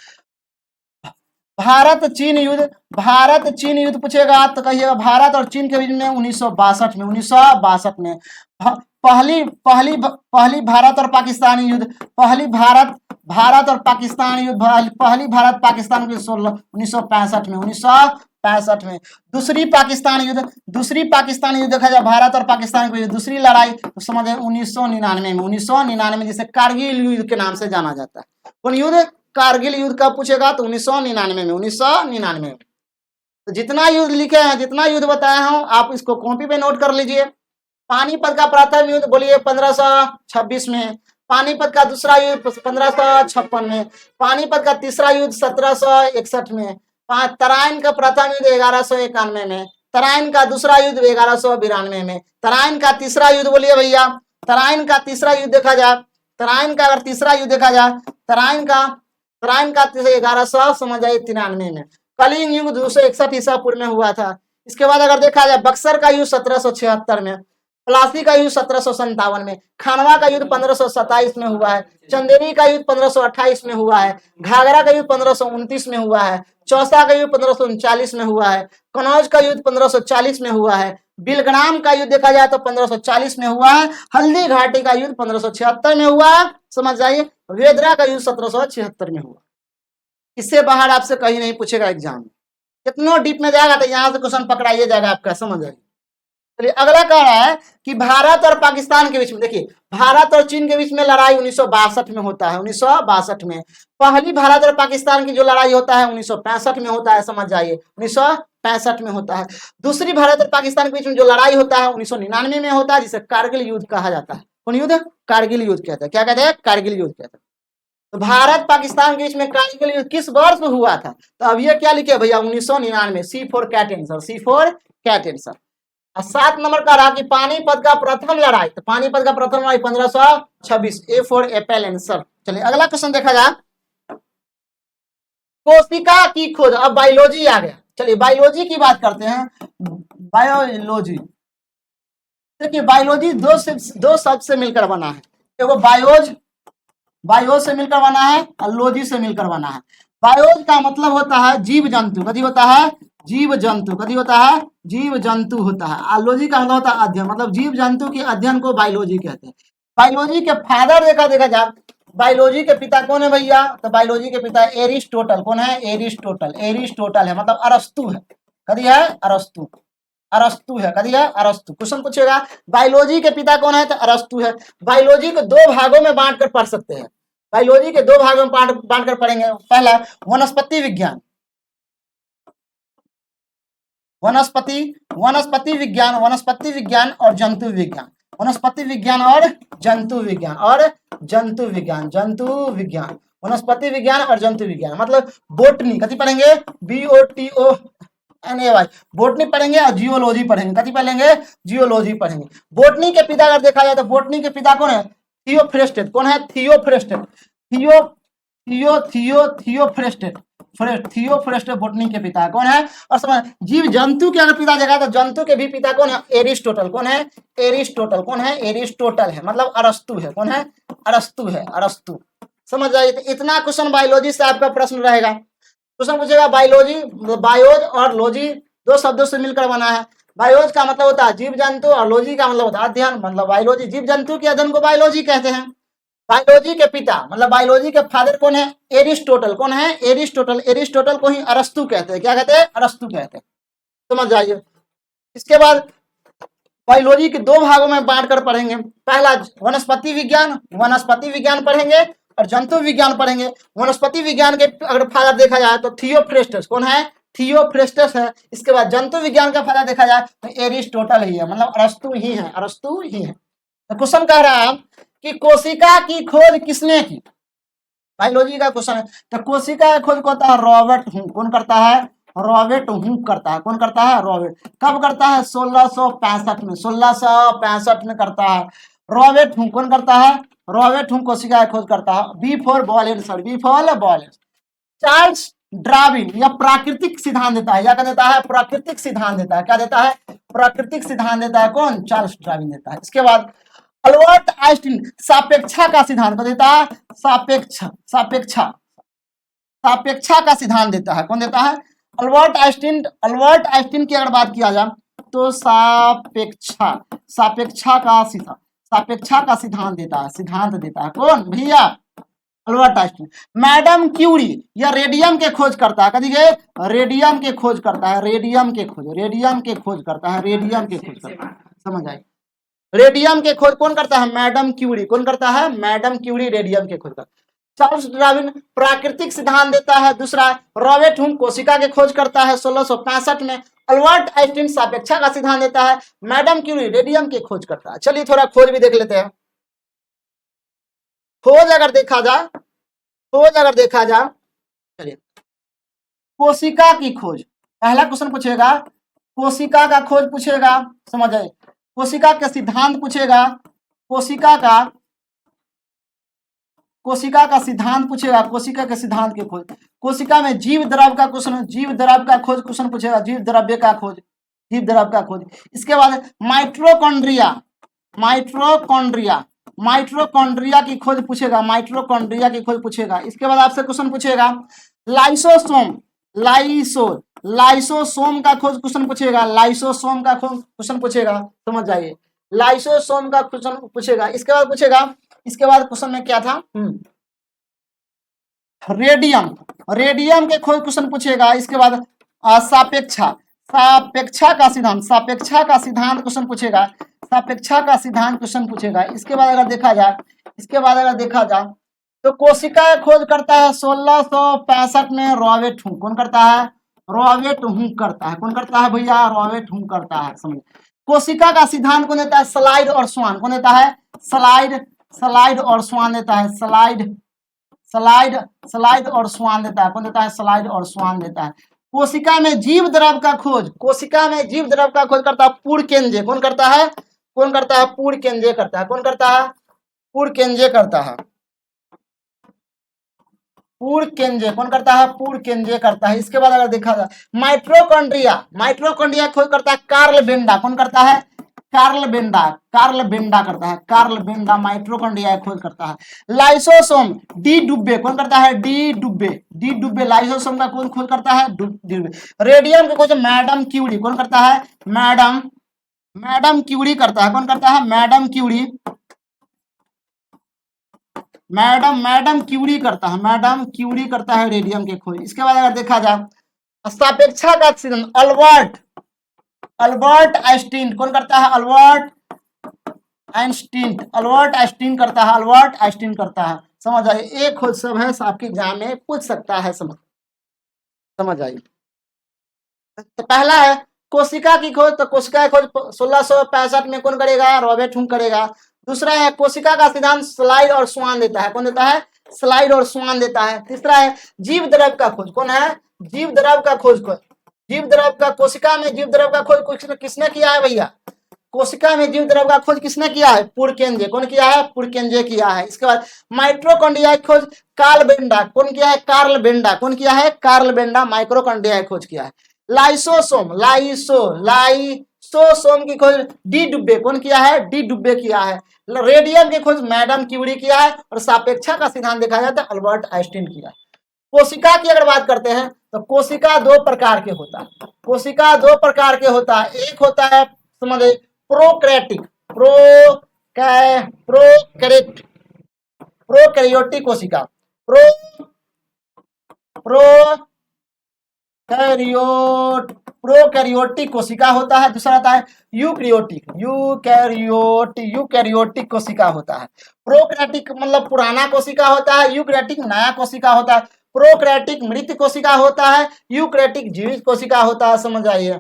भारत चीन युद्ध, भारत चीन युद्ध पूछेगा तो कहिएगा भारत और चीन के बीच में 1962 में, 1962 में। पहली पहली पहली भारत और पाकिस्तानी युद्ध, पहली भारत और पाकिस्तान युद्ध, पहली भारत पाकिस्तान की 1965 में, 1965 में। दूसरी पाकिस्तान युद्ध, दूसरी पाकिस्तान युद्ध देखा जाए भारत और पाकिस्तान की दूसरी लड़ाई तो समझे 1999 में, 1999 जिसे कारगिल युद्ध के नाम से जाना जाता है। कौन युद्ध? कारगिल युद्ध कब पूछेगा तो 1999 में, 1999 में। तो जितना युद्ध लिखे हैं, जितना युद्ध बताया हूं आप इसको कॉपी पे नोट कर लीजिए। पानीपत का प्रथम युद्ध बोलिए 1526 में, पानीपत का दूसरा युद्ध 1556 में, पानीपत का तीसरा युद्ध 1761 में, तराइन का प्रथम युद्ध 1191 में, तराइन का दूसरा युद्ध 1192 में, तराइन का तीसरा युद्ध बोलिए भैया, तराइन का तीसरा युद्ध देखा जाए, तराइन का अगर तीसरा युद्ध देखा जाए, तराइन का 1100 समझ जाइए 93 में। कलिंग युद्ध 261 ईसा पूर्व में हुआ था। इसके बाद अगर देखा जाए बक्सर का युद्ध 1776 में, पलासी का युद्ध 1757 में, खानवा का युद्ध 1527 में हुआ है, चंदेरी का युद्ध 1528 में हुआ है, घाघरा का युद्ध 1529 में हुआ है, चौसा का युद्ध 1539 में हुआ है, कनौज का युद्ध 1540 में हुआ है, बिलग्राम का युद्ध देखा जाए तो 1540 में हुआ है, हल्दी घाटी का युद्ध 1576 में हुआ है, समझ जाइए। वेदरा का युद्ध 1776 में हुआ। इससे बाहर आपसे कहीं नहीं पूछेगा एग्जाम में। कितना डीप में जाएगा तो यहाँ से क्वेश्चन पकड़ाइए जाएगा आपका, समझ जाइए। चलिए अगला कह रहा है कि भारत और पाकिस्तान के बीच में, देखिए भारत और चीन के बीच में लड़ाई 1962 में होता है, 1962 में। पहली भारत और पाकिस्तान की जो लड़ाई होता है 1965 में होता है, समझ जाइए 1965 में होता है। दूसरी भारत और पाकिस्तान के बीच में जो लड़ाई होता है 1999 में होता है, जिसे कारगिल युद्ध कहा जाता है। कौन युद्ध? कारगिल युद्ध कहते हैं। क्या कहते हैं? कारगिल युद्ध कहते हैं। तो भारत पाकिस्तान के बीच में कारगिल युद्ध किस वर्ष में हुआ था? तो अब ये क्या लिखे भैया 1999, C for cat answer, C for cat answer। 7 number का रहा कि पानीपत का प्रथम लड़ाई, तो पानीपत का प्रथम लड़ाई 1526, A for apple answer। चलिए अगला क्वेश्चन देखा जाए, कोशिका की खोज। अब बायोलॉजी आ गया। चलिए बायोलॉजी की बात करते हैं। बायोलॉजी देखिए, बायोलॉजी दो शब्द से मिलकर बना है। देखो बायोज से मिलकर बना है और लॉजी से मिलकर बना है। बायोज का मतलब होता है जीव जंतु, कभी होता है जीव जंतु, कभी होता है जीव जंतु होता है। और लॉजी का मतलब होता है अध्ययन, मतलब जीव जंतु के अध्ययन को बायोलॉजी कहते हैं। बायोलॉजी के फादर देखा जाए, बायोलॉजी के पिता कौन है भैया? तो बायोलॉजी के पिता एरिस्टोटल। कौन है? एरिस्टोटल। एरिस्टोटल है मतलब अरस्तु है, कभी है अरस्तु, अरस्तु है, कभी है अरस्तु। क्वेश्चन पूछेगा बायोलॉजी के पिता कौन है? तो अरस्तु है। बायोलॉजी को 2 भागों में बांट कर पढ़ सकते हैं। बायोलॉजी के 2 भागों में बांट कर पढ़ेंगे। पहला वनस्पति विज्ञान, वनस्पति विज्ञान और जंतु विज्ञान, वनस्पति विज्ञान और जंतु विज्ञान, वनस्पति विज्ञान और जंतु विज्ञान। मतलब बोटनी कति पढ़ेंगे? BOTONY, बोटनी पढ़ेंगे और जियोलॉजी पढ़ेंगे। कति पढ़ेंगे? जियोलॉजी पढ़ेंगे। बोटनी के पिता अगर देखा जाए तो बोटनी के पिता कौन है? थियोफ्रेस्टेट। कौन है? थियोफ्रेस्टेट। थियोफ्रेस्टेट बोटनी के पिता कौन है? और समझ, जीव जंतु के अगर पिता देखा तो जंतु के भी पिता कौन है? एरिस्टोटल। कौन है? एरिस्टोटल। कौन है? एरिस्टोटल है, मतलब अरस्तु है। कौन है? अरस्तु है, अरस्तु। समझ जाइए। तो इतना क्वेश्चन बायोलॉजी से आपका प्रश्न रहेगा। क्वेश्चन पूछेगा बायोलॉजी, बायोज और लॉजी 2 शब्दों से मिलकर बना है। बायोज का मतलब होता है जीव जंतु और लॉजी का मतलब होता है अध्ययन, मतलब बायोलॉजी जीव जंतु के अध्ययन को बायोलॉजी कहते हैं। बायोलॉजी के पिता मतलब बायोलॉजी के फादर कौन है? एरिस्टोटल। कौन है? एरिस्टोटल। एरिस्टोटल को ही अरस्तु कहते हैं। क्या कहते हैं? अरस्तु कहते हैं। समझ जाइए। इसके बाद बायोलॉजी के 2 भागों में बांट कर पढ़ेंगे। पहला वनस्पति विज्ञान पढ़ेंगे और जंतु विज्ञान पढ़ेंगे। वनस्पति विज्ञान के अगर फादर देखा जाए तो थियोफ्रेस्टस। कौन है? थियोफ्रेस्टस है। इसके बाद जंतु विज्ञान का फायदा देखा जाए तो एरिस्टोटल ही है, मतलब अरस्तु ही है, अरस्तु ही है। तो क्वेश्चन कह रहा है कि कोशिका की खोज किसने की, बायोलॉजी का क्वेश्चन है। तो कोशिका की खोज करता है रॉबर्ट हुक। कौन करता है? रॉबर्ट हुक करता है। कौन करता है? रॉबर्ट। कब करता है? 1665 में, 1665 में करता है रॉबर्ट हुक। कौन करता है? रॉबर्ट हुक कोशिका की खोज करता है। बी फॉर बॉयलेंस, बी फॉर बॉयलेंस। चार्ल्स डार्विन यह प्राकृतिक सिद्धांत देता है, या क्या देता है? प्राकृतिक सिद्धांत देता है। क्या देता है? प्राकृतिक सिद्धांत देता है। कौन? चार्ल्स डार्विन देता है। इसके बाद अल्बर्ट आइंस्टीन सापेक्षा का सिद्धांत को देता है। सापेक्षा सापेक्षा सापेक्षा का सिद्धांत देता है। कौन देता है? Albert Einstein. अल्बर्ट आइंस्टीन की अगर बात किया जाए तो सापेक्षा सापेक्षा का सिद्धांत, सापेक्षा का सिद्धांत देता है, सिद्धांत देता है। कौन भैया? Albert Einstein. मैडम क्यूरी या रेडियम के खोज करता है। कभी रेडियम के खोज करता है, रेडियम के खोज, रेडियम के खोज करता है, रेडियम के खोज करता है। समझ आई? रेडियम के खोज कौन करता है? Madam Curie. कौन करता है? मैडम क्यूरी रेडियम के खोज करता है। चार्ल्स डार्विन प्राकृतिक सिद्धांत देता है। दूसरा रॉबर्ट हुक कोशिका के खोज करता है 1665 में। अल्बर्ट आइंस्टीन सापेक्षा का सिद्धांत देता है। मैडम क्यूरी रेडियम के खोज करता है। चलिए थोड़ा खोज भी देख लेते हैं। खोज अगर देखा जाए, खोज अगर देखा जाए, चलिए कोशिका की खोज, पहला क्वेश्चन पूछेगा कोशिका का खोज पूछेगा। समझ आए? कोशिका के सिद्धांत पूछेगा, कोशिका का सिद्धांत पूछेगा, कोशिका के सिद्धांत के खोज। कोशिका में जीव द्रव का क्वेश्चन, जीव द्रव का खोज क्वेश्चन पूछेगा, जीव द्रव्य का खोज, जीव द्रव का खोज। इसके बाद माइटोकॉन्ड्रिया, माइटोकॉन्ड्रिया, माइटोकॉन्ड्रिया की खोज पूछेगा, माइटोकॉन्ड्रिया की खोज पूछेगा। इसके बाद आपसे क्वेश्चन पूछेगा लाइसोसोम, लाइसोसोम का खोज क्वेश्चन पूछेगा, लाइसोसोम का खोज क्वेश्चन पूछेगा। समझ जाइए, लाइसोसोम का क्वेश्चन पूछेगा। इसके बाद पूछेगा, इसके बाद क्वेश्चन में क्या था? रेडियम, रेडियम के खोज क्वेश्चन पूछेगा। इसके बाद सापेक्षा, सापेक्षा का सिद्धांत, सापेक्षा का सिद्धांत क्वेश्चन पूछेगा, सापेक्षा का सिद्धांत क्वेश्चन पूछेगा। इसके बाद अगर देखा जाए, इसके बाद अगर देखा जाए तो कोशिका खोज करता है 1665 में रॉबर्ट हुक। कौन करता है? रॉबर्ट हुक करता है। कौन करता है भैया? रॉबर्ट हुक करता है। समझ? कोशिका का सिद्धांत कौन देता है? स्लाइड और स्वान। कौन देता है? स्लाइड, स्लाइड और स्वान देता है। स्लाइड, स्लाइड, स्लाइड और स्वान देता है। कौन देता है? स्लाइड और स्वान देता है। कोशिका में जीव द्रव का खोज, कोशिका में जीव द्रव का खोज करता है पुरकेंजे। कौन करता है? कौन करता है? पुरकेंजे करता है। कौन करता है? पुरकेंजे करता है। पुरकेंजे कौन करता है? पुरकेंजे करता है। इसके बाद अगर देखा जाए माइटोकॉन्ड्रिया, माइटोकॉन्ड्रिया खोज करता है कार्ल बेंडा। कौन करता है? कार्ल बेंडा, कार्ल बेंडा करता है। कार्ल बेंडा माइटोकॉन्ड्रिया खोज करता है। Lysosome de Duve. कौन करता है? De Duve, de Duve lysosome का कौन खोज करता है? डी डुब्बे। रेडियम का खोज मैडम क्यूरी। कौन करता है? मैडम, मैडम क्यूरी करता है। कौन करता है? मैडम क्यूरी, मैडम क्यूरी करता है, मैडम क्यूरी करता है रेडियम के खोज। इसके बाद अगर देखा जाए सापेक्षा का सिद्धांत अल्बर्ट, अल्बर्ट आइंस्टीन। कौन करता है? अल्बर्ट आइंस्टीन, अल्बर्ट आइंस्टीन करता है, अल्बर्ट आइंस्टीन करता है। समझ आइए, एक खोज सब है, आपके एग्जाम में पूछ सकता है। समझ आइए। तो पहला है कोशिका की खोज, तो कोशिका की खोज 1665 में कौन करेगा? रॉबर्ट हुक करेगा। दूसरा है कोशिका का सिद्धांत स्लाइड और स्वान देता है। कौन देता है? स्लाइड और स्वान देता है। तीसरा है जीव द्रव का खोज। कौन है? जीव द्रव का खोज, जीव द्रव का, कोशिका में जीव द्रव का खोज किसने किया है भैया? कोशिका में जीव द्रव का खोज किसने किया है? पुरकेंजे। कौन किया है? पुरकेंजे किया है। इसके बाद माइटोकॉन्ड्रिया की खोज कार्ल बेंडा। कौन किया है? Carl Benda. कौन किया है? कार्ल बेंडा माइटोकॉन्ड्रिया की खोज किया है। लाइसोसोम, लाइसोसोम की खोज डी डुब्बे। कौन किया है? डी डुब्बे किया है। रेडियम की खोज मैडम क्यूरी किया है। और सापेक्षा का सिद्धांत देखा जाता है अल्बर्ट आइंस्टीन किया है। कोशिका की अगर बात करते हैं तो कोशिका दो प्रकार के होता है, कोशिका दो प्रकार के होता है। एक होता है समझे प्रोकैरियोटिक, प्रोकैरियोटिक कोशिका, प्रोकैरियोटिक कोशिका होता है। दूसरा आता है यूकैरियोटिक कोशिका होता है। प्रोकैरियोटिक मतलब पुराना कोशिका होता है, यूकैरियोटिक नया कोशिका होता है। प्रोकैरियोटिक मृत कोशिका होता है, यूकैरियोटिक जीवित कोशिका होता है। समझ आइए,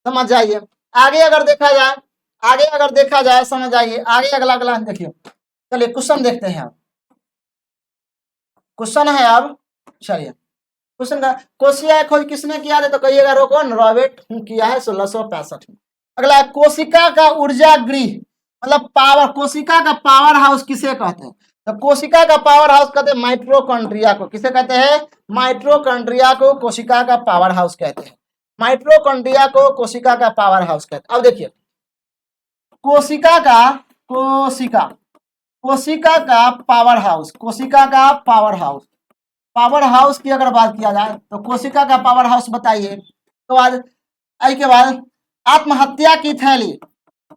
समझ जाइए। आगे अगर देखा जाए, आगे अगर देखा जाए, समझ आइए, आगे अगला अगला देखिए। चलिए क्वेश्चन देखते हैं अब। क्वेश्चन है अब, चलिए क्वेश्चन का, कोशिका खोज किसने किया था? तो कहिएगा रोकन रॉबर्ट किया है 1665 में। अगला है कोशिका का ऊर्जा गृह, मतलब पावर, कोशिका का पावर हाउस किसे कहते हैं? तो कोशिका का पावर हाउस कहते हैं माइटोकॉन्ड्रिया को। किसे कहते हैं? माइटोकॉन्ड्रिया को कोशिका का पावर हाउस कहते हैं। माइटोकॉन्ड्रिया को कोशिका का पावर हाउस कहते हैं। अब देखिए कोशिका का, कोशिका का पावर हाउस, कोशिका का पावर हाउस, पावर हाउस की अगर बात किया जाए तो कोशिका का पावर हाउस बताइए। तो आज आई के बाद आत्महत्या की थैली,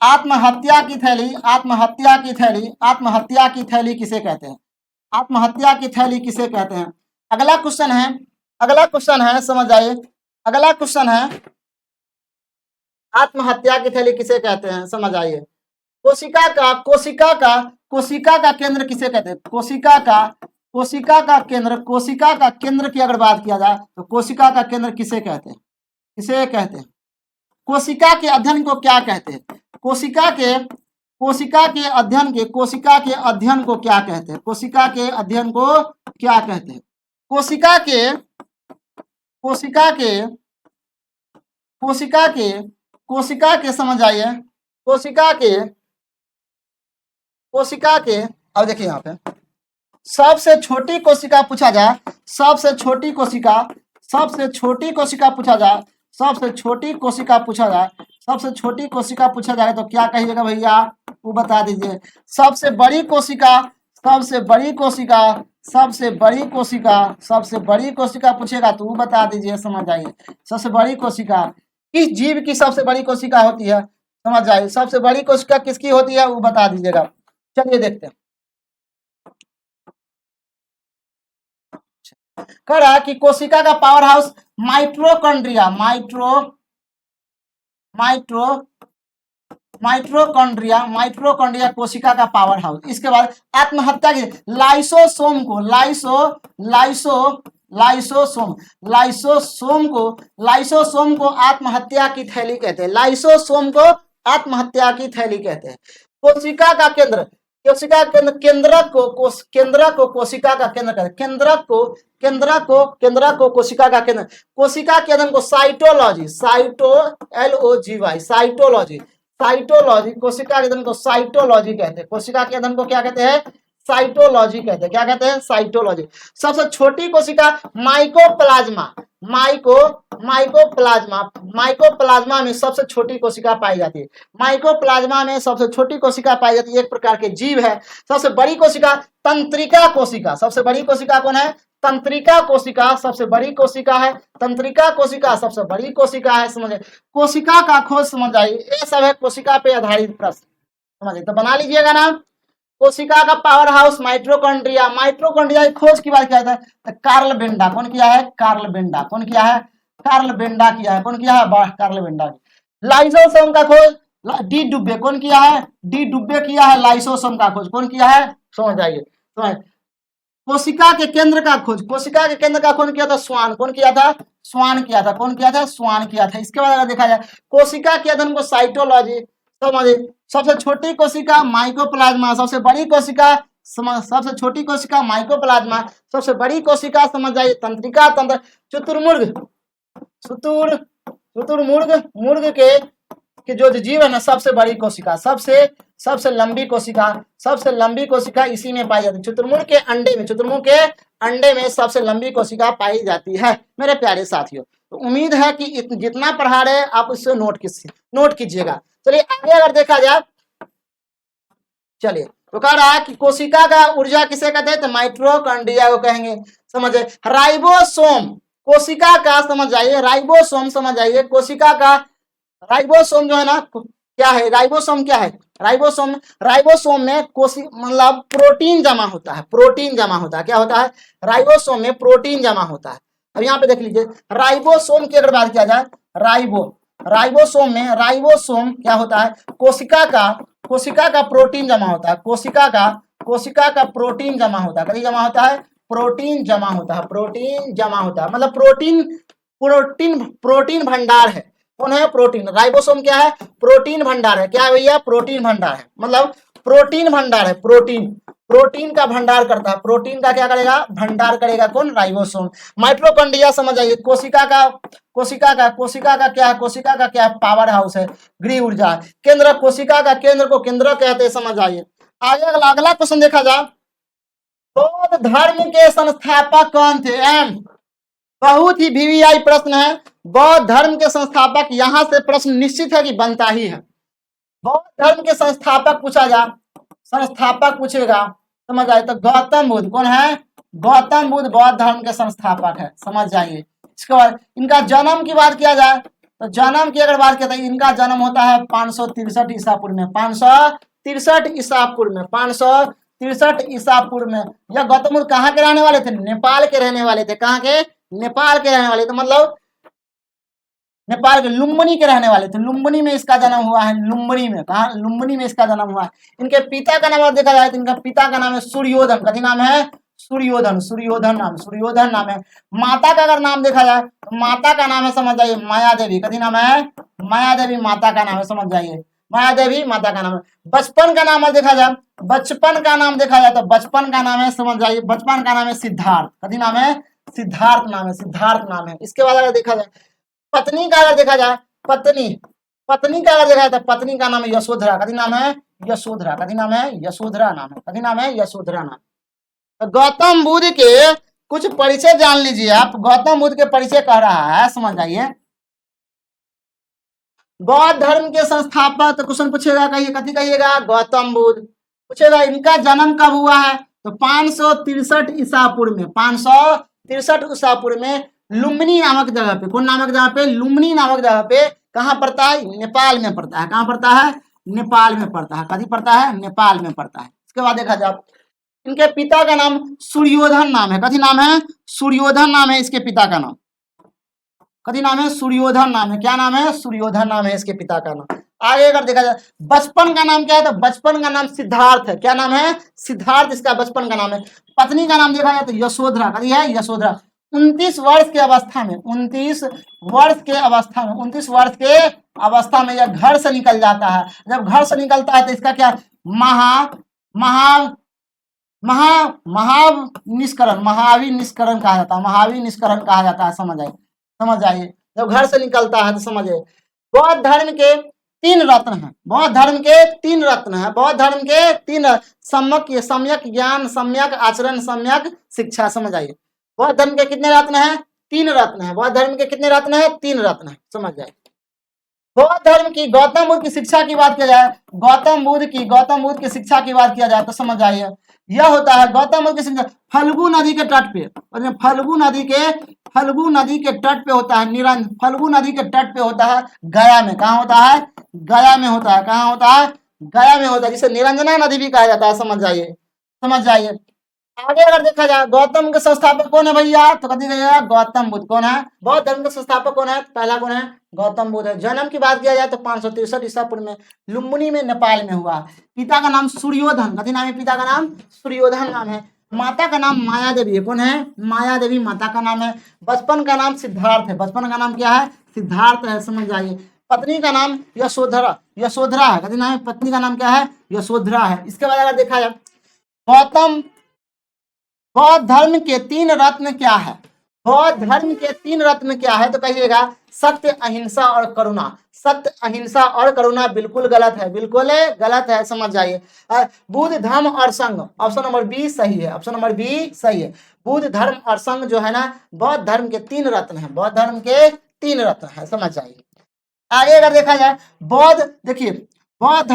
आत्महत्या की थैली, आत्महत्या की थैली, आत्महत्या की थैली किसे कहते हैं? आत्महत्या की थैली किसे कहते हैं? अगला क्वेश्चन है, अगला क्वेश्चन है, समझ आइए, अगला क्वेश्चन है आत्महत्या की थैली किसे कहते हैं? समझ आइए। कोशिका का, कोशिका का, कोशिका का केंद्र किसे कहते हैं? कोशिका का, कोशिका का केंद्र, कोशिका का केंद्र की अगर बात किया जाए तो कोशिका का केंद्र किसे कहते हैं? किसे कहते हैं? कोशिका के अध्ययन को क्या कहते हैं? कोशिका के, कोशिका के अध्ययन के, कोशिका के अध्ययन को क्या कहते हैं? कोशिका के अध्ययन को क्या कहते हैं? कोशिका के, कोशिका के, कोशिका के, कोशिका के, समझ आइए, कोशिका के, कोशिका के, अब देखिए यहाँ पे सबसे छोटी कोशिका पूछा जाए, सबसे छोटी कोशिका, सबसे छोटी कोशिका पूछा जाए, सबसे छोटी कोशिका पूछा जाए, सबसे छोटी कोशिका पूछा जाए तो क्या कहिएगा भैया? वो बता दीजिए। सबसे बड़ी कोशिका, सबसे बड़ी कोशिका, सबसे बड़ी कोशिका, सबसे बड़ी कोशिका पूछेगा तो वो बता दीजिए। समझ आइए, सबसे बड़ी कोशिका किस जीव की सबसे बड़ी कोशिका होती है? समझ आइए, सबसे बड़ी कोशिका किसकी होती है वो बता दीजिएगा। चलिए देखते हैं। कह रहा है कि कोशिका का पावर हाउस माइटोकॉन्ड्रिया, माइटोकॉन्ड्रिया कोशिका का पावर हाउस। इसके बाद आत्महत्या की लाइसोसोम को, लाइसोसोम को आत्महत्या की थैली कहते हैं। लाइसोसोम को आत्महत्या की थैली कहते हैं। कोशिका का केंद्र, कोशिका केंद्र, केंद्रक को कोशिका का केंद्र कहते हैं। केंद्रक को कोशिका का केंद्र। कोशिका के अध्ययन को साइटोलॉजी, LOGY, साइटोलॉजी, कोशिका के अध्ययन को साइटोलॉजी कहते हैं। कोशिका के अध्ययन को क्या कहते हैं? साइटोलॉजी कहते हैं। क्या कहते हैं? साइटोलॉजी। सबसे छोटी कोशिका माइकोप्लाज्मा, माइकोप्लाज्मा में सबसे छोटी कोशिका पाई जाती है। माइकोप्लाज्मा में सबसे छोटी कोशिका पाई जाती है, एक प्रकार के जीव है। सबसे बड़ी कोशिका तंत्रिका कोशिका, सबसे बड़ी कोशिका कौन है? तंत्रिका कोशिका सबसे बड़ी कोशिका है। तंत्रिका कोशिका सबसे बड़ी कोशिका है। समझे? कोशिका का खोज समझ आइए, ये सब है कोशिका पे आधारित प्रश्न। समझिए, तो बना लीजिएगा ना। कोशिका का पावर हाउस माइटोकॉन्ड्रिया, माइटोकॉन्ड्रिया की खोज की बात किया जाता है तो कार्ल बेंडा, कौन किया है? कार्ल बेंडा, कौन किया है? कार्ल बेंडा किया है। कौन किया है? Carl Benda. लाइसोसोम का खोज डी डुब्बे, कौन किया है? डी डुब्बे किया है। लाइसोसोम का खोज कौन किया है? समझ आइए, समझ। कोशिका के केंद्र का खोज, कोशिका के केंद्र का कौन किया था? स्वान, कौन किया था? स्वान किया था। कौन किया था? स्वान किया था। इसके बाद अगर देखा जाए कोशिका के अध्ययन को साइटोलॉजी, समझिए। सबसे छोटी कोशिका माइकोप्लाज्मा, सबसे बड़ी कोशिका, सबसे छोटी कोशिका माइकोप्लाज्मा, सबसे बड़ी कोशिका समझ जाइए तंत्रिका तंत्र, शुतुरमुर्ग के जो जीव है ना, सबसे बड़ी कोशिका, सबसे लंबी कोशिका इसी में पाई जाती है। शुतुरमुर्ग के अंडे में सबसे लंबी कोशिका पाई जाती है मेरे प्यारे साथियों। तो उम्मीद है कि जितना पढ़ा रहे आप उससे नोट कीजिएगा। चलिए आगे अगर देखा जाए, चलिए तो कह रहा है कि कोशिका का ऊर्जा किसे कहते हैं? तो माइटोकॉन्ड्रिया को कहेंगे। समझे? राइबोसोम कोशिका का, समझ जाइए, राइबोसोम समझ जाइए। कोशिका का राइबोसोम जो है ना, क्या है? राइबोसोम क्या है? राइबोसोम में मतलब प्रोटीन जमा होता है। क्या होता है? राइबोसोम में प्रोटीन जमा होता है। अब यहाँ पे देख लीजिए, राइबोसोम की अगर बात किया जाए, राइबोसोम क्या होता है? कोशिका का प्रोटीन जमा होता है। कोशिका का प्रोटीन जमा होता है। कहीं जमा होता है? प्रोटीन जमा होता है, प्रोटीन जमा होता है, मतलब प्रोटीन भंडार है। कौन है? प्रोटीन। राइबोसोम क्या है? प्रोटीन भंडार है। क्या है भैया? प्रोटीन भंडार है, मतलब प्रोटीन भंडार है। प्रोटीन का भंडार करता है। प्रोटीन का क्या करेगा? भंडार करेगा कौन? राइबोसोम। माइटोकॉन्ड्रिया समझ आइए, कोशिका का क्या है? कोशिका का क्या है? पावर हाउस है, गृह ऊर्जा। केंद्र, कोशिका का केंद्र को केंद्र कहते हैं, समझ आइए। आगे अगला क्वेश्चन देखा जाए, बौद्ध धर्म के संस्थापक कौन थे? एम बहुत ही वीवीआई प्रश्न है। बौद्ध धर्म के संस्थापक, यहां से प्रश्न निश्चित है कि बनता ही है। बौद्ध धर्म के संस्थापक पूछा जा, संस्थापक पूछेगा, समझ आए तो गौतम बुद्ध। कौन है? गौतम बुद्ध बौद्ध धर्म के संस्थापक है, समझ जाइए। इसके बाद इनका जन्म की बात किया जाए तो जन्म की अगर बात किया जाए, इनका जन्म होता है 563 ईसापुर में, 563 ईसापुर में, 563 ईसापुर में। यह गौतम बुद्ध कहाँ के रहने वाले थे? नेपाल के रहने वाले थे। कहाँ के? नेपाल के रहने वाले थे, मतलब नेपाल के लुम्बिनी के रहने वाले थे। लुम्बिनी में इसका जन्म हुआ है, लुम्बिनी में। कहा? लुम्बिनी में इसका जन्म हुआ है। इनके पिता का नाम देखा जाए तो इनका पिता का नाम है सूर्योधन। कथी नाम है? सूर्योधन। सूर्योधन नाम है। माता का अगर नाम देखा जाए तो माता का नाम है, समझ जाइए, माया देवी। कथी नाम है? माया देवी माता का नाम है, समझ जाइए, माया देवी माता का नाम है। बचपन का नाम देखा जाए, बचपन का नाम देखा जाए तो बचपन का नाम है, समझ जाइए, बचपन का नाम है सिद्धार्थ। कथी नाम है? सिद्धार्थ नाम है, सिद्धार्थ नाम है। इसके बाद अगर देखा जाए पत्नी का अगर देखा जाए, पत्नी का अगर देखा जाए तो पत्नी का नाम है यशोधरा। कथी नाम है? यशोधरा। कथी नाम है? यशोधरा नाम है। कथी नाम है? यशोधरा नाम। तो गौतम बुद्ध के कुछ परिचय जान लीजिए आप। गौतम बुद्ध के परिचय कह रहा है, समझ जाइए। बौद्ध धर्म के संस्थापक, तो क्वेश्चन पूछेगा, कहिए कथी कहिएगा? गौतम बुद्ध। पूछेगा इनका जन्म कब हुआ है तो 563 ईसापुर में, 563 ईसापुर में लुम्बिनी नामक जगह पे। कौन नामक जगह पे? लुम्बिनी नामक जगह पे। कहाँ पड़ता है? नेपाल में पड़ता है। कहाँ पड़ता है? नेपाल में पड़ता है। कभी पड़ता है? नेपाल में पड़ता है। इसके बाद देखा जाए इनके पिता का नाम सूर्योधन नाम है। कथी नाम है? सूर्योधन नाम है इसके पिता का नाम। कथी नाम है? सूर्योधन नाम है। क्या नाम है? सूर्योधन नाम है इसके पिता का नाम। आगे अगर देखा जाए बचपन का नाम क्या है तो बचपन का नाम सिद्धार्थ है। क्या नाम है? सिद्धार्थ इसका बचपन का नाम है। पत्नी का नाम देखा जाए तो यशोधरा। कथी है? यशोधरा। 29 वर्ष के अवस्था में, 29 वर्ष के अवस्था में, 29 वर्ष के अवस्था में यह घर से निकल जाता है। जब घर से निकलता है तो इसका क्या? महावी निष्करण कहा जाता है। महावी निष्करण कहा जाता है, समझ आइए। जब घर से निकलता है तो समझिए। बौद्ध धर्म के 3 रत्न हैं। बौद्ध धर्म के 3 रत्न हैं। बौद्ध धर्म के 3 सम्यक ज्ञान, सम्यक आचरण, सम्यक शिक्षा, समझ आइए। बौद्ध धर्म के कितने रत्न हैं? 3 रत्न हैं। बौद्ध धर्म के कितने रत्न हैं? 3 रत्न हैं, समझ जाए। बौद्ध धर्म की गौतम बुद्ध की शिक्षा की बात किया जाए, गौतम बुद्ध की शिक्षा की बात किया जाए तो समझ आइए यह होता है गौतम बुद्ध की शिक्षा फल्गु नदी के तट पे, और फल्गु नदी के तट पे होता है। फल्गु नदी के तट पे होता है गया में। कहाँ होता है? गया में होता है। कहाँ होता है? गया में होता है, जिसे निरंजना नदी भी कहा जाता है, समझ जाइए। आगे अगर देखा जाए गौतम के संस्थापक कौन है भैया तो कभी कहिएगा गौतम बुद्ध। कौन है? बौद्ध धर्म के संस्थापक कौन है? पहला कौन है? गौतम बुद्ध है। जन्म की बात किया जाए तो 563 ईसापुर में लुम्बिनी में, नेपाल में हुआ। पिता का नाम सूर्योधन। कथी नाम है? पिता का नाम सूर्योधन नाम है। माता का नाम माया देवी है। कौन है? माया देवी माता का नाम है। बचपन का नाम सिद्धार्थ है। बचपन का नाम क्या है? सिद्धार्थ है, समझ जाइए। पत्नी का नाम यशोधरा है। कथी नाम है? पत्नी का नाम क्या है? यशोधरा है। इसके बाद अगर देखा जाए बौद्ध धर्म के 3 रत्न क्या है? बौद्ध धर्म के 3 रत्न क्या है तो कहिएगा सत्य, अहिंसा और करुणा। सत्य, अहिंसा और करुणा बिल्कुल गलत है, बिल्कुल गलत है, समझ जाइए। बुद्ध, धर्म और संघ, ऑप्शन नंबर बी सही है। ऑप्शन नंबर बी सही है। बुद्ध, धर्म और संघ जो है ना, बौद्ध धर्म के 3 रत्न है। बौद्ध धर्म के 3 रत्न है, समझ जाइए। आगे अगर देखा जाए देखिए बौद्ध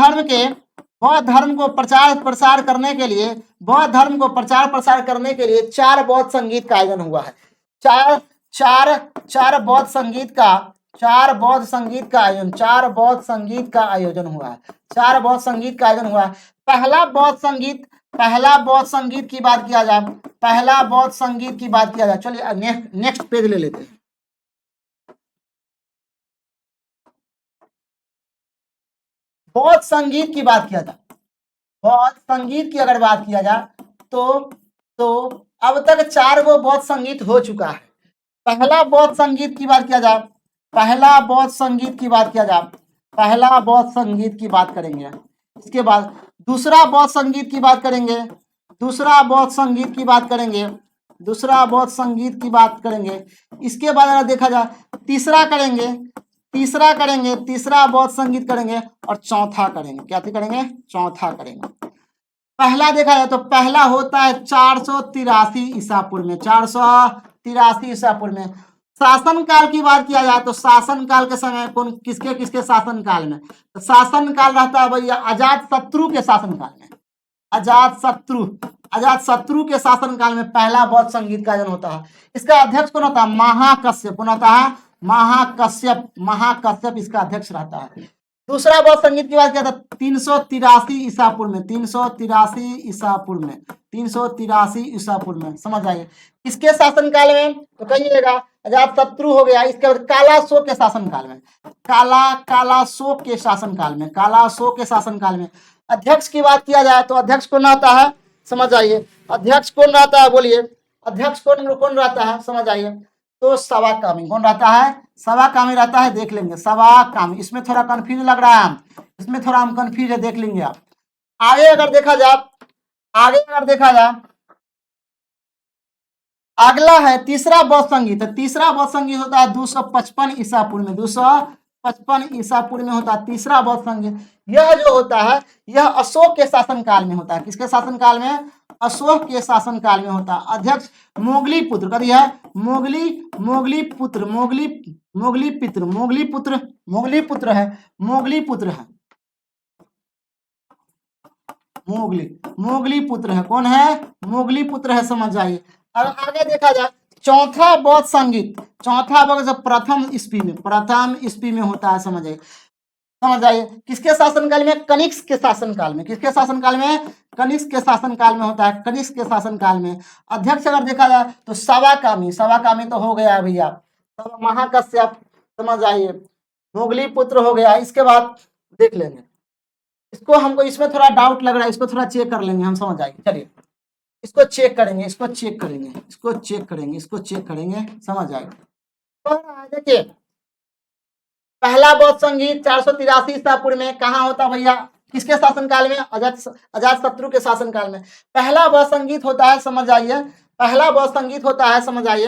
धर्म को प्रचार प्रसार करने के लिए 4 बौद्ध संगीत का आयोजन हुआ है। चार बौद्ध संगीत का आयोजन हुआ है। 4 बौद्ध संगीत का आयोजन हुआ है। पहला बौद्ध संगीत की बात किया जाए, चलिए नेक्स्ट पेज ले लेते हैं। बौद्ध संगीत की बात किया जाए, बौद्ध संगीत की अगर बात किया जाए तो तो अब तक 4 गो बौद्ध संगीत हो चुका है। पहला बौद्ध संगीत की बात किया जाए, पहला बौद्ध संगीत की बात किया जाए, पहला बौद्ध संगीत की बात करेंगे। इसके बाद दूसरा बौद्ध संगीत की बात करेंगे, दूसरा बौद्ध संगीत की बात करेंगे, दूसरा बौद्ध संगीत की बात करेंगे। इसके बाद अगर देखा जाए तीसरा करेंगे, तीसरा करेंगे, तीसरा बौद्ध संगीत करेंगे और चौथा करेंगे। क्या करेंगे? चौथा करेंगे। पहला देखा जाए तो पहला होता है 483 ईसा पूर्व में, 483 ईसा पूर्व में। शासन काल की बात किया जाए तो शासन काल के समय कौन किसके किसके शासन काल में? तो शासन काल रहता है भैया अजात शत्रु के शासन काल में, अजात शत्रु, अजात शत्रु के शासन काल में पहला बौद्ध संगीत का जन्म होता है। इसका अध्यक्ष कौन होता है? महाकश्यप। कौन होता है? महाकश्यप, महाकश्यप इसका अध्यक्ष रहता है। दूसरा बौद्ध संगीत की बात किया था 383 ईसा पूर्व में, 383 ईसा पूर्व में, 383 ईसा पूर्व में। समझ आइए किसके शासन काल में? तो कहिएगा अजात शत्रु हो गया। इसके बाद कालाशोक के शासन काल में, कालाशोक के शासन काल में, कालाशोक के शासन काल में। अध्यक्ष की बात किया जाए तो अध्यक्ष कौन रहता है? समझ आइए अध्यक्ष कौन रहता है? बोलिए अध्यक्ष कौन कौन रहता है? समझ आइए तो सवाकामी। कौन रहता है? सवाकामी रहता है। देख लेंगे सवाकामी। इसमें थोड़ा कंफ्यूज लग रहा है, इसमें थोड़ा हम कंफ्यूज है, देख लेंगे आप। आगे अगर देखा जाए, आगे अगर देखा जाए अगला है तीसरा बौद्ध संगीत। तीसरा बौद्ध संगीत होता है 255 ईसा पूर्व में, 255 ईसा पूर्व में होता है तीसरा बौद्ध संगीत। यह जो होता है यह अशोक के शासन काल में होता है। किसके शासन काल में? अशोक के शासन काल में होता है। अध्यक्ष मोगली पुत्र कभी है, मोगली पुत्र, मोगली पुत्र है, मोगली पुत्र है, मोगली पुत्र है। कौन है? मोगली पुत्र है। समझ आइए। अब आगे देखा जाए चौथा बौद्ध संगीत, चौथा बौद्ध प्रथम ईस्वी में, प्रथम ईस्वी में होता है। समझ आइए, समझ आइए किसके शासनकाल में? कनिष्क के शासनकाल में। किसके शासनकाल में? कनिष्क के शासनकाल में होता है, कनिष्क के शासनकाल में। अध्यक्ष अगर देखा जाए तो सवाकामी, सवाकामी तो हो गया भैया, महाकश्यप। समझ आइए मोगली पुत्र हो गया। इसके बाद देख लेंगे इसको, हमको इसमें थोड़ा डाउट लग रहा है, इसको थोड़ा चेक कर लेंगे हम। समझ आइए चलिए इसको चेक करेंगे, इसको चेक करेंगे, इसको चेक करेंगे, इसको चेक करेंगे। समझ आएगा। तो देखिए पहला बौद्ध संगीत 483 ईसा पूर्व में कहाँ होता भैया? किसके शासनकाल में? अजात शत्रु के शासनकाल में पहला बौद्ध संगीत होता है। समझ आइए पहला बौद्ध संगीत होता है। समझ आइए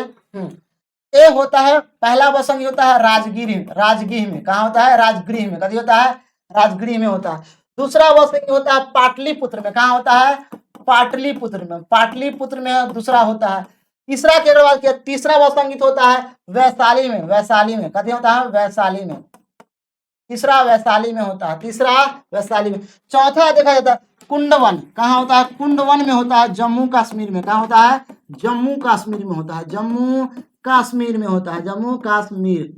ये होता है पहला बौद्ध संगीत होता है राजगीर में, राजगीर में। कहाँ होता है? राजगृह में। कभी होता है? राजगृह में होता है। दूसरा बौद्ध संगीत होता है पाटलिपुत्र में। कहाँ होता है? पाटलिपुत्र में, पाटलिपुत्र में दूसरा होता है। तीसरा के बाद किया तीसरा बौद्ध संगीत होता है वैशाली में, वैशाली में। कभी होता है? वैशाली में। तीसरा वैशाली में होता है, तीसरा वैशाली में। चौथा देखा जाता है कुंडवन। कहाँ होता है? कुंडवन में होता है, जम्मू कश्मीर में। कहाँ होता है? जम्मू कश्मीर में होता है, जम्मू कश्मीर में होता है, जम्मू कश्मीर,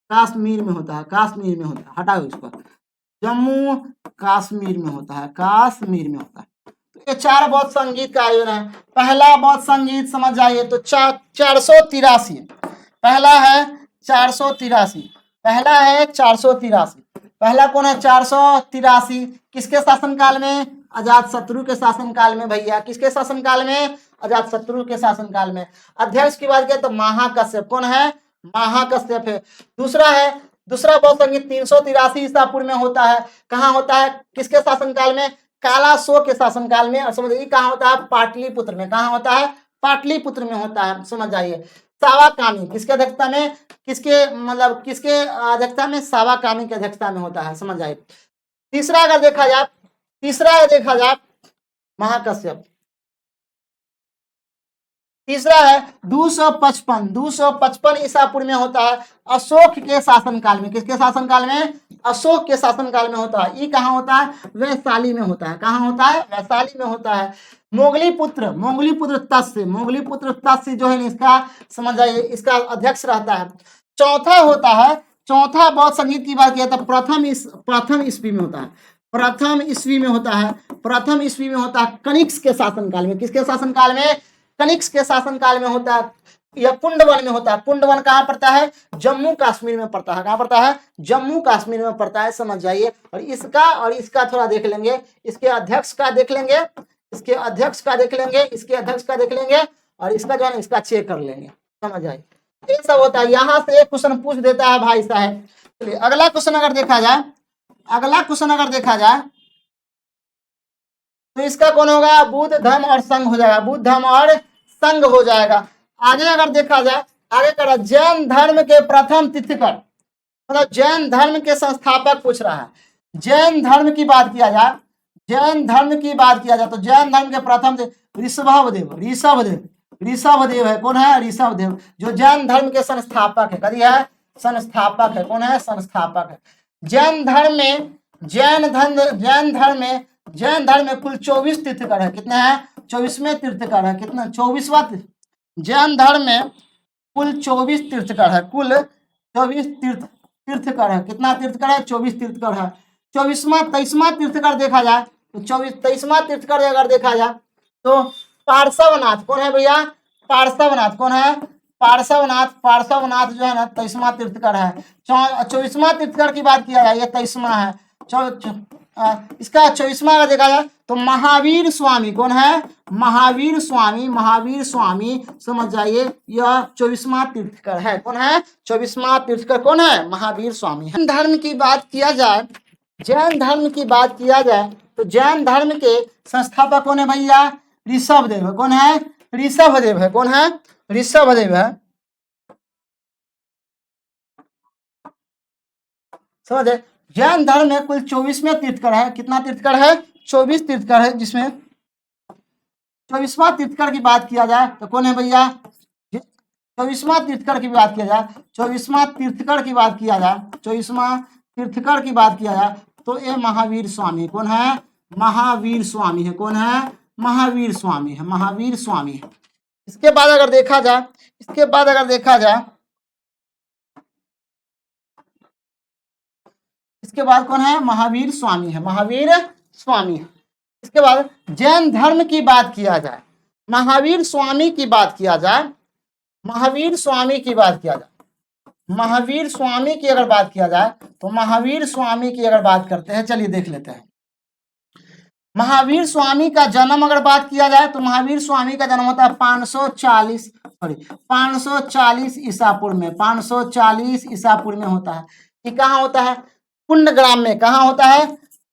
कश्मीर में होता है, कश्मीर में होता है। हटाओ इसको, जम्मू कश्मीर में होता है, कश्मीर में होता है। ये चार बौद्ध संगीत का आयोजन है। पहला बौद्ध संगीत समझ जाइए तो 483, पहला है 483, पहला है 483। पहला कौन है? 483 किसके शासनकाल में? अजात शत्रु के शासनकाल में भैया। किसके शासनकाल में? अजात शत्रु के शासनकाल में। अध्यक्ष की बात करें तो महाकश्यप। कौन है? महाकश्यप है। दूसरा है दूसरा बौद्ध संगीत 383 ईसा पूर्व में होता है। कहाँ होता है? किसके शासनकाल में? कालाशोक के शासनकाल में। और समझिए कहाँ होता है? पाटलिपुत्र में। कहाँ होता है? पाटलिपुत्र में होता है। समझ जाइए। सावाकामी किसके अध्यक्षता में? किसके मतलब किसके अध्यक्षता में? सावाकामी की अध्यक्षता में होता है। समझ जाइए। तीसरा अगर देखा जाए, तीसरा देखा जाए महाकश्यप। तीसरा है 255 ईसा पूर्व में होता है अशोक के शासनकाल में। किसके शासनकाल में? अशोक के शासनकाल में होता है। ये कहाँ होता है? वैशाली में होता है। कहाँ होता है? वैशाली में होता है। मोगलीपुत्र तस्य, मोगलीपुत्र तस्य जो है इसका समझ जाइए इसका अध्यक्ष रहता है। चौथा होता है, चौथा बौद्ध संगीत की बात किया तो प्रथम ईस्वी में होता है, प्रथम ईस्वी में होता है, प्रथम ईस्वी में होता है कनिष्क के शासनकाल में। किसके शासनकाल में? कनिष्क के शासनकाल में होता है। यह कुंडवन में होता है। कुंडवन कहाँ पड़ता है? जम्मू कश्मीर में पड़ता है। कहाँ पड़ता है? जम्मू कश्मीर में पड़ता है। समझ जाइए। और इसका थोड़ा देख लेंगे, इसके अध्यक्ष का देख लेंगे, इसके अध्यक्ष का देख लेंगे, इसके अध्यक्ष का देख लेंगे, और इसका जो है इसका चेक कर लेंगे। समझ आए, ये सब होता है। यहाँ से एक क्वेश्चन पूछ देता है भाई साहब। चलिए अगला क्वेश्चन अगर देखा जाए, अगला क्वेश्चन अगर देखा जाए तो इसका कौन होगा, बुद्ध धर्म और संघ हो जाएगा, बुद्ध धर्म और संघ हो जाएगा। आगे अगर देखा जाए, आगे कर जैन धर्म के प्रथम तीर्थकर, मतलब जैन धर्म के संस्थापक पूछ रहा है। जैन धर्म की बात किया जाए, जैन धर्म की बात किया जाए तो जैन धर्म के प्रथम ऋषभदेव, ऋषभदेव, ऋषभदेव है। कौन है, ऋषभदेव, जो जैन धर्म के संस्थापक है। कभी है संस्थापक है, कौन है, संस्थापक है। जैन धर्म में, जैन धर्म में कुल 24 तीर्थकर है। कितने हैं, 24वें तीर्थकर है। कितना, 24वां। जैन धर्म में कुल 24 तीर्थकर है, कुल 24 तीर्थकर है। कितना तीर्थकर है, 24 तीर्थकर है। 23वां तीर्थकर देखा जाए तो 23वां तीर्थकर अगर देखा जाए तो पार्श्वनाथ। कौन है भैया, पार्श्वनाथ। कौन है, पार्श्वनाथ। पार्श्वनाथ जो है ना 23वां तीर्थकर है। 24वां तीर्थकर की बात किया जाए, ये 23वां है। इसका 24वां अगर देखा जाए तो महावीर स्वामी। कौन है, महावीर स्वामी, महावीर स्वामी समझ जाइए, यह 24वां तीर्थकर है। कौन है, 24वां तीर्थकर कौन है, महावीर स्वामी है। धर्म की बात किया जाए, जैन धर्म की बात किया जाए तो जैन धर्म के संस्थापक कौन है भैया, ऋषभदेव है। कौन है, ऋषभदेव है। कौन है, ऋषभदेव है। समझे, जैन धर्म में कुल 24वें तीर्थकर है। कितना तीर्थकर है, 24 तीर्थकर है, जिसमें 24वां तीर्थकर की बात किया जाए तो कौन है भैया, 24वां तीर्थकर की बात किया जाए, 24वां तीर्थकर की बात किया जाए, 24वां तीर्थकर की बात किया जाए तो ये महावीर स्वामी। कौन है, महावीर स्वामी है। कौन है, महावीर स्वामी है, महावीर स्वामी है। इसके बाद अगर देखा जाए, इसके बाद अगर देखा जाए, इसके बाद कौन है, महावीर स्वामी है, महावीर स्वामी है। इसके बाद जैन धर्म की बात किया जाए, महावीर स्वामी की बात किया जाए, महावीर स्वामी की बात किया जाए, महावीर स्वामी की अगर बात किया जाए तो महावीर स्वामी की अगर बात करते हैं, चलिए देख लेते हैं। महावीर स्वामी का जन्म अगर बात किया जाए तो महावीर स्वामी का जन्म होता है 540 ईसापुर में, 540 ईसापुर में होता है। ये कहाँ होता है, कुंडग्राम में। कहाँ होता है,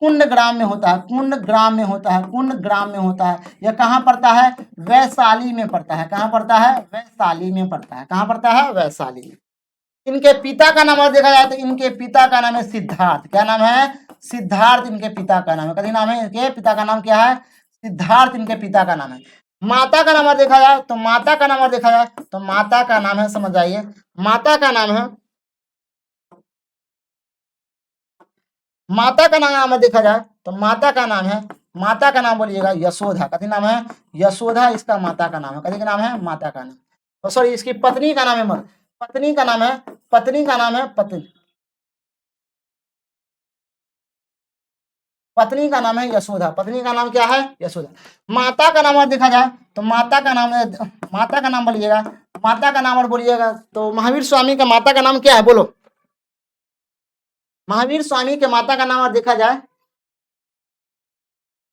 कुंडग्राम में होता है, कुंडग्राम में होता है, कुंडग्राम में होता है। यह कहाँ पड़ता है, वैशाली में पड़ता है। कहाँ पड़ता है, वैशाली में पड़ता है। कहाँ पड़ता है, वैशाली में। इनके पिता का नाम देखा जाए तो इनके पिता का नाम है सिद्धार्थ। क्या नाम है, सिद्धार्थ इनके पिता का नाम है। कभी नाम है, इनके पिता का नाम क्या है, सिद्धार्थ इनके पिता का नाम है। माता का नाम देखा जाए तो माता का नाम देखा जाए तो माता का नाम है, समझ आइए, माता का नाम है, माता का नाम देखा जाए तो माता का नाम है, माता का नाम बोलिएगा यशोधा। कथी नाम है, यशोधा इसका माता का नाम है। कथी का नाम है, माता का नाम। सॉरी, इसकी पत्नी का नाम है, पत्नी का नाम है, पत्नी का नाम है, पत्नी का नाम है यशोधा। पत्नी का नाम क्या है, यशोधा। माता का नाम देखा जाए तो माता का नाम है, माता का नाम बोलिएगा, माता का नाम और बोलिएगा तो महावीर स्वामी का माता का नाम क्या है, बोलो। महावीर स्वामी के माता का नाम देखा जाए,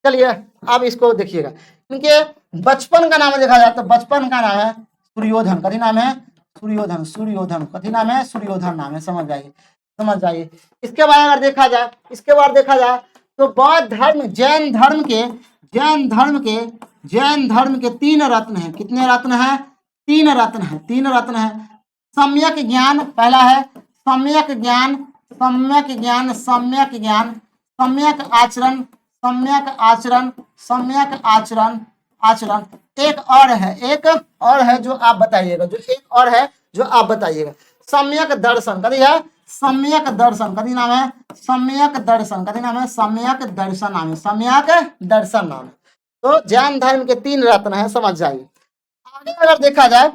चलिए अब इसको देखिएगा। इनके बचपन का नाम देखा जाए तो बचपन का नाम है सूर्योधन। कथी नाम है, सूर्योधन, सूर्योधन। कथी नाम है, सूर्योधन नाम है। समझ जाइए, समझ जाइए। इसके बाद अगर देखा जाए, इसके बाद देखा जाए तो बौद्ध धर्म, जैन धर्म के, जैन धर्म के, जैन धर्म के 3 रत्न हैं। कितने रत्न हैं, 3 रत्न हैं, 3 रत्न हैं। सम्यक ज्ञान पहला है, सम्यक ज्ञान, सम्यक ज्ञान, सम्यक ज्ञान, सम्यक आचरण, सम्यक आचरण, सम्यक आचरण, आचरण। एक और है, एक और है जो आप बताइएगा, जो एक और है जो आप बताइएगा, सम्यक दर्शन। कभी है, सम्यक दर्शन। कभी नाम है, सम्यक दर्शन। कभी नाम है, सम्यक दर्शन नाम है, सम्यक दर्शन नाम है। तो जैन धर्म के 3 रत्न है, समझ जाइए। आगे अगर देखा जाए,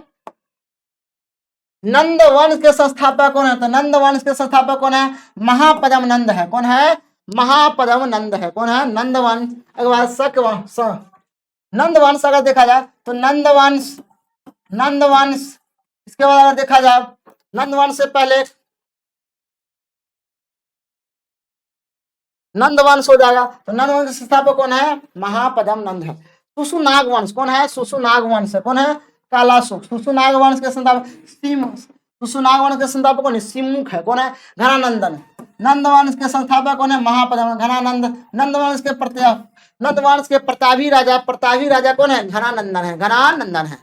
नंद वंश के संस्थापक कौन है, तो नंद वंश के संस्थापक कौन है, महापद्म नंद है। कौन है, महापद्म नंद है। कौन है, नंद वंश। एक बार शक नंद वंश अगर देखा जाए तो नंद वंश, नंद वंश। इसके बाद अगर देखा जाए, नंद वंश से पहले नंद वंश हो जाएगा तो नंद वंश के संस्थापक कौन है, महापद्म नंद है। सुसुनाग वंश कौन है? सुसुनाग वंश है। कौन है? कालाशोक। सुसुनाग वंश के संस्थापक सुसुनाग वंश के संस्थापक कौन है? सिमुख है। कौन है? घनानंदन। नंद वंश के संस्थापक कौन है? महापद्म घनानंद। नंद वंश के प्रतापी राजा कौन है? घनानंदन है। घनानंदन है।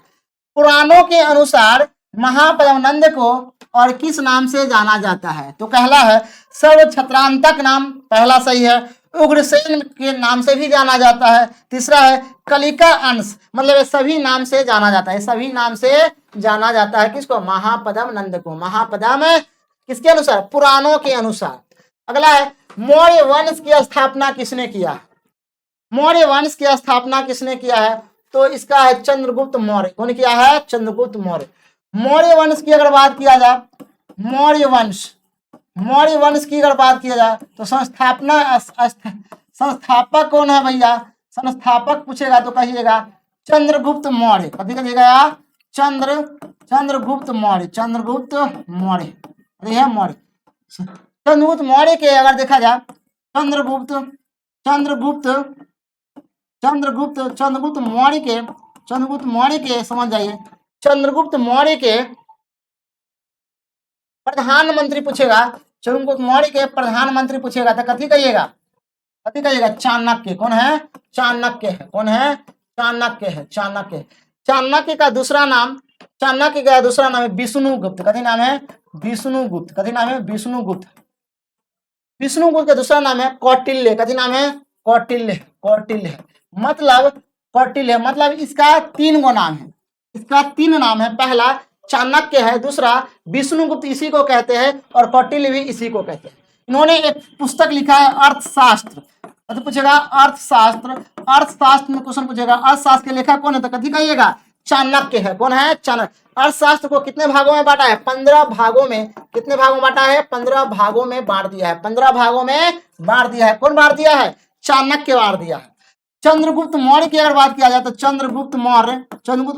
पुराणों के अनुसार महापद्मनंद को और किस नाम से जाना जाता है? तो पहला है सर्व छत्रांतक नाम, पहला सही है। उग्रसेन के नाम से भी जाना जाता है। तीसरा है कलिका अंश, मतलब सभी नाम से जाना जाता है। सभी नाम से जाना जाता है किसको? महापद्मनंद को। महापद्म किसके अनुसार? पुराणों के अनुसार। अगला है मौर्य वंश की स्थापना किसने किया? मौर्य वंश की स्थापना किसने किया है? तो इसका है चंद्रगुप्त मौर्य। कौन किया है? चंद्रगुप्त मौर्य। मौर्य वंश की अगर बात किया जाए, मौर्य वंश की अगर बात किया जाए तो संस्थापक कौन है भैया? संस्थापक पूछेगा तो कहिएगा चंद्रगुप्त मौर्य। कभी कहिएगा चंद्रगुप्त मौर्य। चंद्रगुप्त मौर्य मौर्य के अगर देखा जाए चंद्रगुप्त मौर्य के समझ जाइए, चंद्रगुप्त मौर्य के प्रधानमंत्री पूछेगा, चंद्रगुप्त मौर्य के प्रधानमंत्री पूछेगा तो कथी कहिएगा? चाणक्य। कौन है? चाणक्य है। कौन है? चाणक्य है। चाणक्य का दूसरा नाम है विष्णुगुप्त। कथी नाम है? विष्णुगुप्त। कथी नाम है? विष्णुगुप्त। विष्णुगुप्त का दूसरा नाम है कौटिल्य। कथी नाम है? कौटिल्य। मतलब इसका 3 गो नाम है। इसका 3 नाम है। पहला चाणक्य है, दूसरा विष्णुगुप्त इसी को कहते हैं, और कौटिल्य भी इसी को कहते हैं। इन्होंने एक पुस्तक लिखा है अर्थशास्त्र। तो पूछेगा अर्थशास्त्र में क्वेश्चन पूछेगा अर्थशास्त्र के लेखक कौन है? तो कथी कहिएगा? चाणक्य है। कौन है? चाणक्य। अर्थशास्त्र को कितने भागों में बांटा है? 15 भागों में। कितने भागों में बांटा है? 15 भागों में बांट दिया है। 15 भागों में बांट दिया है। कौन बांट दिया है? चाणक्य बांट दिया है। चंद्रगुप्त मौर्य की अगर बात किया जाए तो चंद्रगुप्त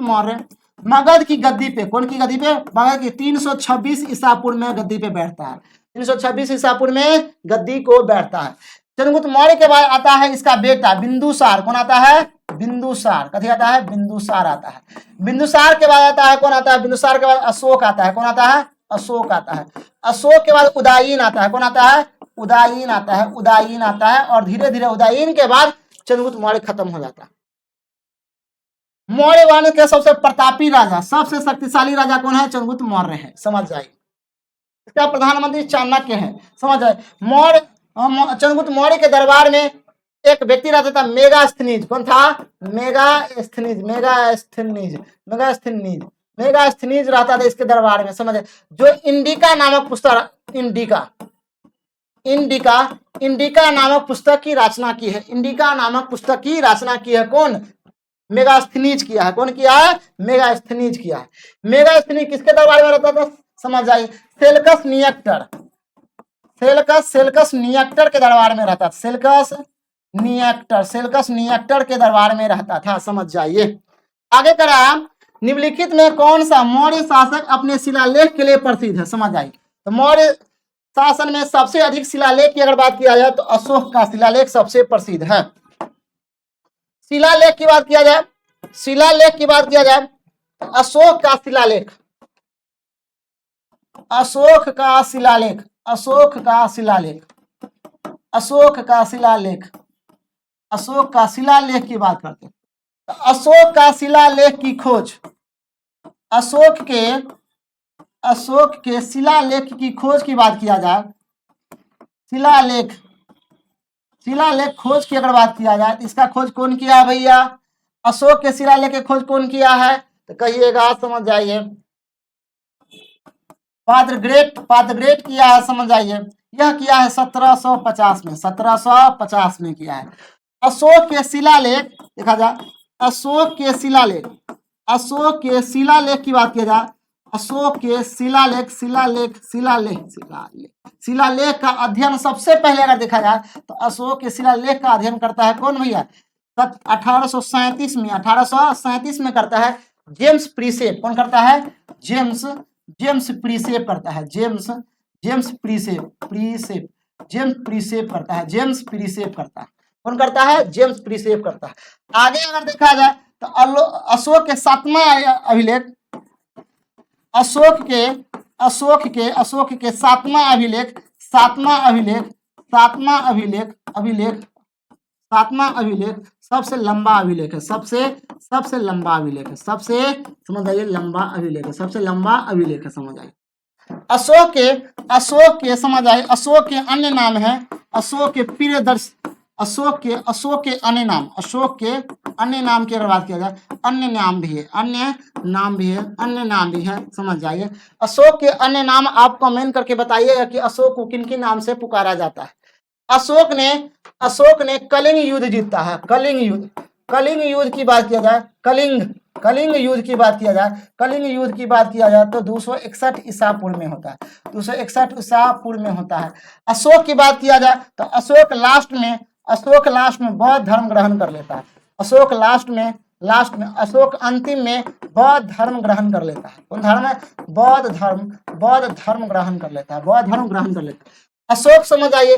मौर्य मगध की गद्दी पे, कौन की गद्दी पे? मगध की 326 ईसा पूर्व में गद्दी पे बैठता है। 326 ईसा पूर्व में गद्दी को बैठता है। चंद्रगुप्त मौर्य के बाद आता है इसका बेटा बिंदुसार। कौन आता है? बिंदुसार। कथी आता है? बिंदुसार आता है। बिंदुसार के बाद आता है कौन आता है? बिंदुसार के बाद अशोक आता है। कौन आता है? अशोक आता है। अशोक के बाद उदयीन आता है। कौन आता है? उदयीन आता है। और धीरे धीरे उदयीन के बाद चंद्रगुप्त मौर्य खत्म हो जाता है। मौर्य वंश के सबसे प्रतापी राजा, सबसे शक्तिशाली राजा कौन है? चंद्रगुप्त मौर्य है। समझ जाइए। इसका प्रधानमंत्री चाणक्य है। समझ जाए। चंद्रगुप्त मौर्य के दरबार में एक व्यक्ति रहता था मेगास्थनीज। कौन था? मेगास्थनीज रहता था इसके दरबार में। समझे? जो इंडिका नामक पुस्तक इंडिका नामक पुस्तक की रचना की है। इंडिका नामक पुस्तक की रचना की है कौन? मेगास्थनीज किया है। कौन किया है? मेगास्थनीज किया है। मेगास्थनीज किसके दरबार में रहता था? समझ जाइए। सेल्कस नियक्टर के दरबार में रहता था। सेल्कस नियक्टर के दरबार में रहता था। समझ जाइए। आगे करा, निम्नलिखित में कौन सा मौर्य शासक अपने शिलालेख के लिए प्रसिद्ध है? समझ जाइए। तो मौर्य शासन में सबसे अधिक शिलालेख की अगर बात किया जाए तो अशोक का शिलालेख सबसे प्रसिद्ध है। शिलालेख की बात किया जाए अशोक का शिलालेख की बात करते हैं। तो अशोक का शिलालेख की खोज, अशोक के शिलालेख की खोज की बात किया जाए, शिलालेख खोज की अगर बात किया जाए तो इसका खोज कौन किया है भैया? अशोक के शिलालेख की खोज कौन किया है? तो कहिएगा, समझ जाइए, पादग्रेट किया है। समझ जाइए। यह किया है 1750 में किया है। अशोक के शिलालेख देखा जाए, अशोक के शिलालेख की बात किया जाए, अशोक के शिलालेख का अध्ययन सबसे पहले अगर देखा जाए तो अशोक के शिलालेख का अध्ययन करता है कौन भैया? 1837 में करता है जेम्स प्रीसेप। कौन करता है? जेम्स प्रीसेप करता है। जेम्स प्रीसेप करता है। कौन करता है? जेम्स प्रिसेप करता है। आगे अगर देखा जाए तो अशोक के 7वां अभिलेख, अशोक के 7वां अभिलेख, 7वां अभिलेख सबसे लंबा अभिलेख है, सबसे लंबा अभिलेख है, सबसे समझ आइए लंबा अभिलेख है, सबसे लंबा अभिलेख है, समझ आइए। अशोक के समझ आए, अशोक के अन्य नाम है, अशोक के प्रियदर्शी, अशोक के अन्य नाम की अगर बात किया जाए, अन्य नाम भी है, समझ जाइए। अशोक के अन्य नाम आप कमेंट करके बताइएगा कि अशोक को किन किन नाम से पुकारा जाता है। अशोक ने कलिंग युद्ध जीता है, कलिंग युद्ध की बात किया जाए, कलिंग युद्ध की बात किया जाए तो 261 ईसा पूर्व में होता है, 261 ईसा पूर्व में होता है। अशोक की बात किया जाए तो अशोक लास्ट में बौद्ध धर्म ग्रहण कर लेता है, अशोक अशोक अंतिम में बौद्ध धर्म ग्रहण कर लेता है। कौन धर्म है? बौद्ध धर्म ग्रहण कर लेता है, अशोक समझ आइए,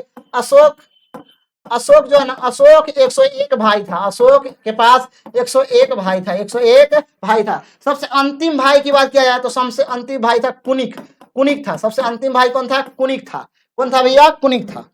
अशोक जो है ना, अशोक 101 भाई था, अशोक के पास 101 भाई था। सबसे अंतिम भाई की बात किया जाए तो सबसे अंतिम भाई था कुनिक था, सबसे अंतिम भाई कौन था? कुनिक था। कौन था भैया? कुनिक था।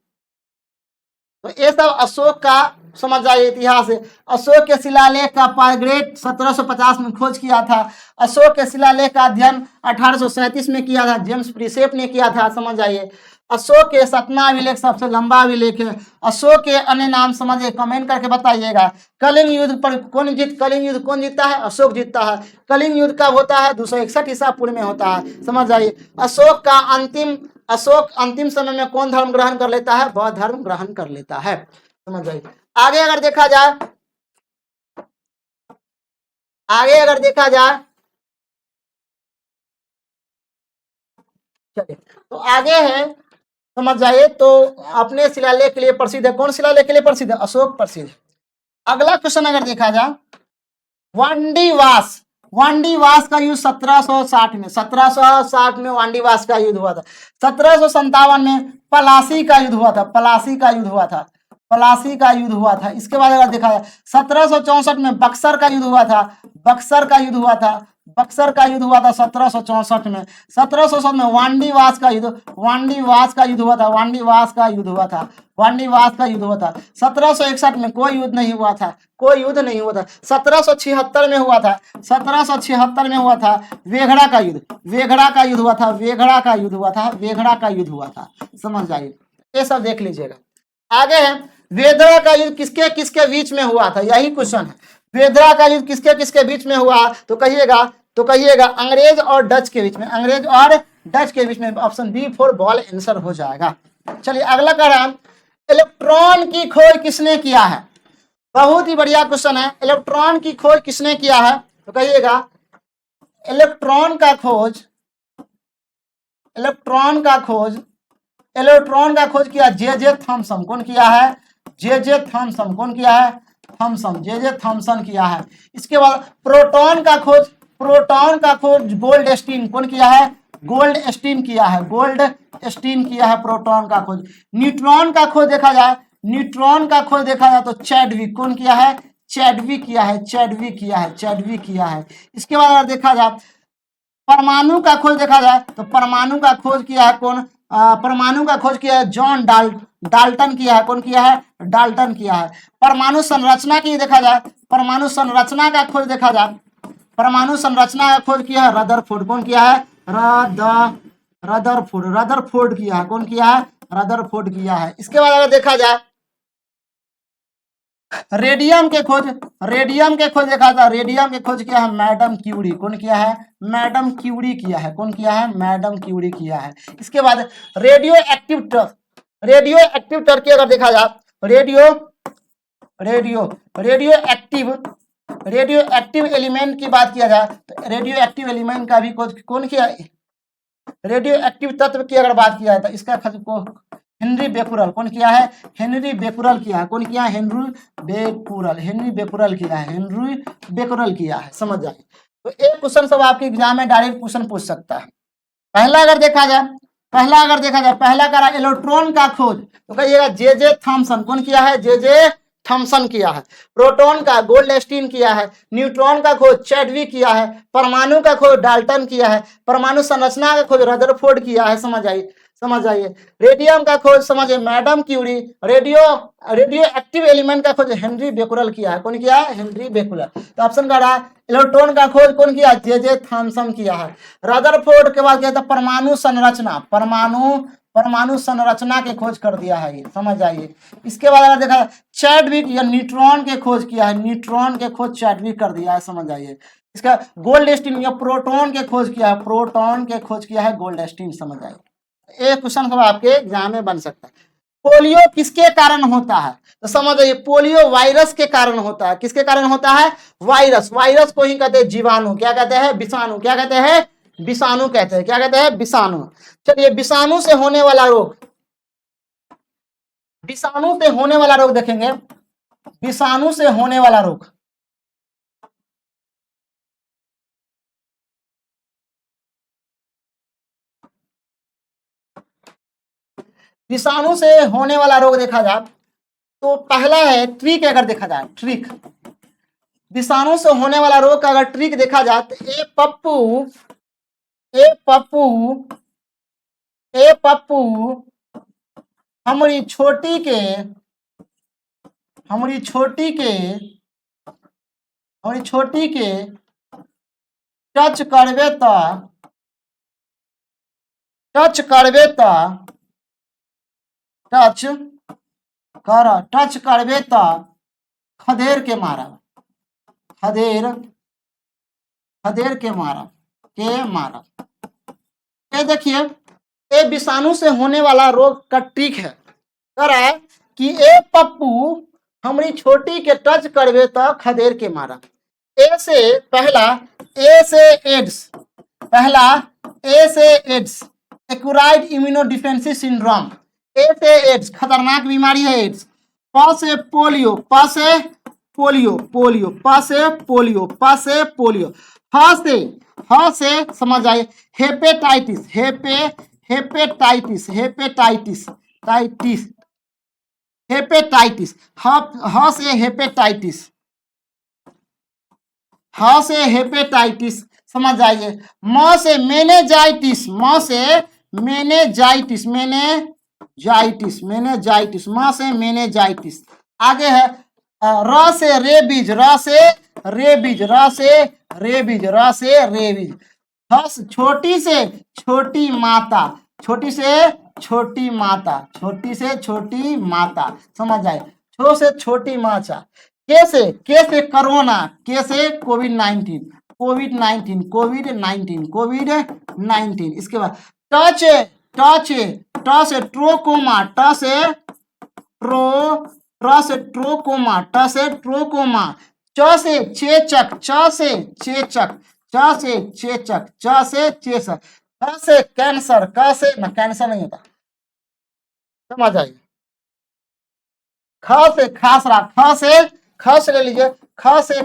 तो ये सब अशोक का समझ जाइए इतिहास है। अशोक के शिलालेख का पायग्रेट 1750 में खोज किया था। अशोक के शिलालेख का अध्ययन 1837 में किया था, जेम्स प्रिसेप ने किया था, समझ जाइए। अशोक के 7वां अभिलेख सबसे लंबा अभिलेख है। अशोक के अन्य नाम समझिए, कमेंट करके बताइएगा। कलिंग युद्ध पर कौन जीतता है? अशोक जीतता है। कलिंग युद्ध कब होता है? 261 ईसा पूर्व में होता है, समझ जाइए। अशोक अंतिम समय में कौन धर्म ग्रहण कर लेता है? बौद्ध धर्म ग्रहण कर लेता है, समझ जाइए। आगे अगर देखा जाए चलिए तो आगे है, समझ जाइए। तो अपने शिलालेख के लिए प्रसिद्ध है, कौन शिलालेख के लिए प्रसिद्ध है? अशोक प्रसिद्ध है। अगला क्वेश्चन अगर देखा जाए, वांडीवास का युद्ध 1760 में, 1760 में वांडीवास का युद्ध हुआ था। 1757 में पलासी का युद्ध हुआ था, इसके बाद अगर देखा जाए 1764 में बक्सर का युद्ध हुआ था, 1764 में। 1760 में वांडीवास का युद्ध हुआ था। 1761 में कोई युद्ध नहीं हुआ था। 1776 में हुआ था वेघड़ा का युद्ध, समझ जाइए। ये सब देख लीजिएगा। आगे है, वेधड़ा का युद्ध किसके बीच में हुआ था? यही क्वेश्चन है। वेधड़ा का युद्ध किसके बीच में हुआ? तो कहिएगा अंग्रेज और डच के बीच में। Option B for ball answer हो जाएगा। चलिए अगला कह रहा है, इलेक्ट्रॉन की खोज किसने किया है? बहुत ही बढ़िया क्वेश्चन है। इलेक्ट्रॉन की खोज किसने किया है? तो कहिएगा इलेक्ट्रॉन का खोज किया जे थॉमसन। कौन किया है? J Thomson. कौन किया है? जे थॉमसन किया है। इसके बाद प्रोटॉन का खोज गोल्डस्टीन। कौन किया है? गोल्डस्टीन किया है, प्रोटॉन का खोज। न्यूट्रॉन का खोज देखा जाए तो चैडविक। कौन किया है? चैडविक किया है। इसके बाद अगर देखा जाए परमाणु का खोज देखा जाए तो परमाणु का खोज किया है कौन? जॉन डाल्टन किया है। कौन किया है? डाल्टन किया है। परमाणु संरचना की देखा जाए, परमाणु संरचना का खोज किया है रदरफोर्ड। कौन किया है? रदरफोर्ड किया है। कौन किया है? रदरफोर्ड किया है। इसके बाद अगर देखा जाए रेडियम के खोज देखा जाए, रेडियम के खोज किया है मैडम क्यूरी। कौन किया है? मैडम क्यूरी किया है। कौन किया है? मैडम क्यूरी किया है। इसके बाद रेडियो एक्टिव टर्की अगर देखा जाए, रेडियो एक्टिव एलिमेंट की बात किया जाए तो रेडियो एक्टिव एलिमेंट का भी खोज कौन किया? रेडियो एक्टिव तत्व की अगर बात किया जाए तो इसका खोज को हेनरी बेकुरल। कौन किया है? हेनरी बेकुरल किया है। कौन किया? हेनरी बेकुरल किया है, समझ जाए। तो एक क्वेश्चन सब आपके एग्जाम में डायरेक्ट क्वेश्चन पूछ सकता है। पहला अगर देखा जाए पहला करा इलेक्ट्रॉन का खोज तो कहिएगा जे थॉमसन। कौन किया है? जे थॉमसन किया है, प्रोटॉन का गोल्डस्टीन किया है, न्यूट्रॉन का खोज चैडविक किया है, परमाणु का खोज डाल्टन किया है, परमाणु संरचना का खोज रदरफोर्ड किया है, समझ आइए। रेडियम का खोज समझिए madam Curie, radio active element का खोज हेनरी बेकुलर किया है। कौन किया है? Henry Becquerel. तो ऑप्शन का रहा इलेक्ट्रॉन का खोज कौन किया? जे थॉमसन किया है। रदरफोर्ड के बाद क्या था? परमाणु संरचना, परमाणु संरचना के खोज कर दिया है, ये समझ आइए। इसके बाद अगर देखा चैडविक या न्यूट्रॉन के खोज किया है, न्यूट्रॉन के खोज चैडविक कर दिया है, समझ आइए। इसका गोल्डस्टीन या प्रोटॉन के खोज किया है, प्रोटॉन के खोज किया है गोल्डस्टीन, समझ आइए। एक क्वेश्चन सब आपके एग्जाम में बन सकता है। पोलियो किसके कारण होता है? तो समझ आइए पोलियो वायरस के कारण होता है। किसके कारण होता है? वायरस। वायरस को ही कहते हैं जीवाणु। क्या कहते हैं? विषाणु। क्या कहते हैं? विषाणु कहते हैं। क्या कहते हैं? विषाणु। चलिए विषाणु से होने वाला रोग, विषाणु से होने वाला रोग देखेंगे। विषाणु से होने वाला रोग, विषाणु से होने वाला रोग देखा जाए तो पहला है ट्रिक। अगर देखा जाए ट्रिक, विषाणु से होने वाला रोग का अगर ट्रिक देखा जाए तो ए पप्पू हमारी छोटी के टच करबे त टच करबे त खदेड़ के मारब, खदेड़ के मारब। ये देखिए ये विषाणु से होने वाला रोग का ट्रिक है। कह रहा है कि ए पप्पू हमारी छोटी के टच करबे तो खदेड़ के मारब। ए से पहला, ए से एड्स, पहला ए से एड्स, एक्वायर्ड इम्यूनोडिफेंसी सिंड्रोम। ए से एड्स खतरनाक बीमारी है एड्स। प से पोलियो, प से पोलियो। ह से समझ आए हेपेटाइटिस, हेपेटाइटिस। ह से हेपेटाइटिस, समझ आइए। म से मेनेजाइटिस, म से मेनेजाइटिस। आगे है र से रेबीज, छोटी से छोटी माता, समझ आए। छो से छोटी माचा। के से कोरोना, के से कोविड-19। इसके बाद टच से ट्रोकोमा, च से चेचक, क से कैंसर, कैंसर नहीं होता, समझ आइए। ख से खासरा, ले लीजिए। ख से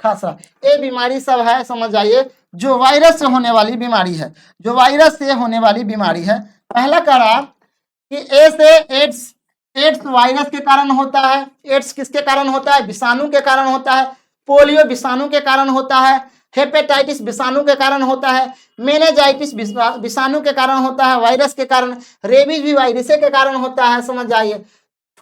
खासरा। ये बीमारी सब है, समझ आइए, जो वायरस से होने वाली बीमारी है। पहला कह रहा कि ए से एड्स वायरस के कारण होता है। एड्स किसके कारण होता है? विषाणु के कारण होता है। पोलियो विषाणु के कारण होता है। हेपेटाइटिस विषाणु के कारण होता है। मेनेजाइटिस विषाणु के कारण होता है, वायरस के कारण। रेबीज भी वायरस के कारण होता है, समझ आइए।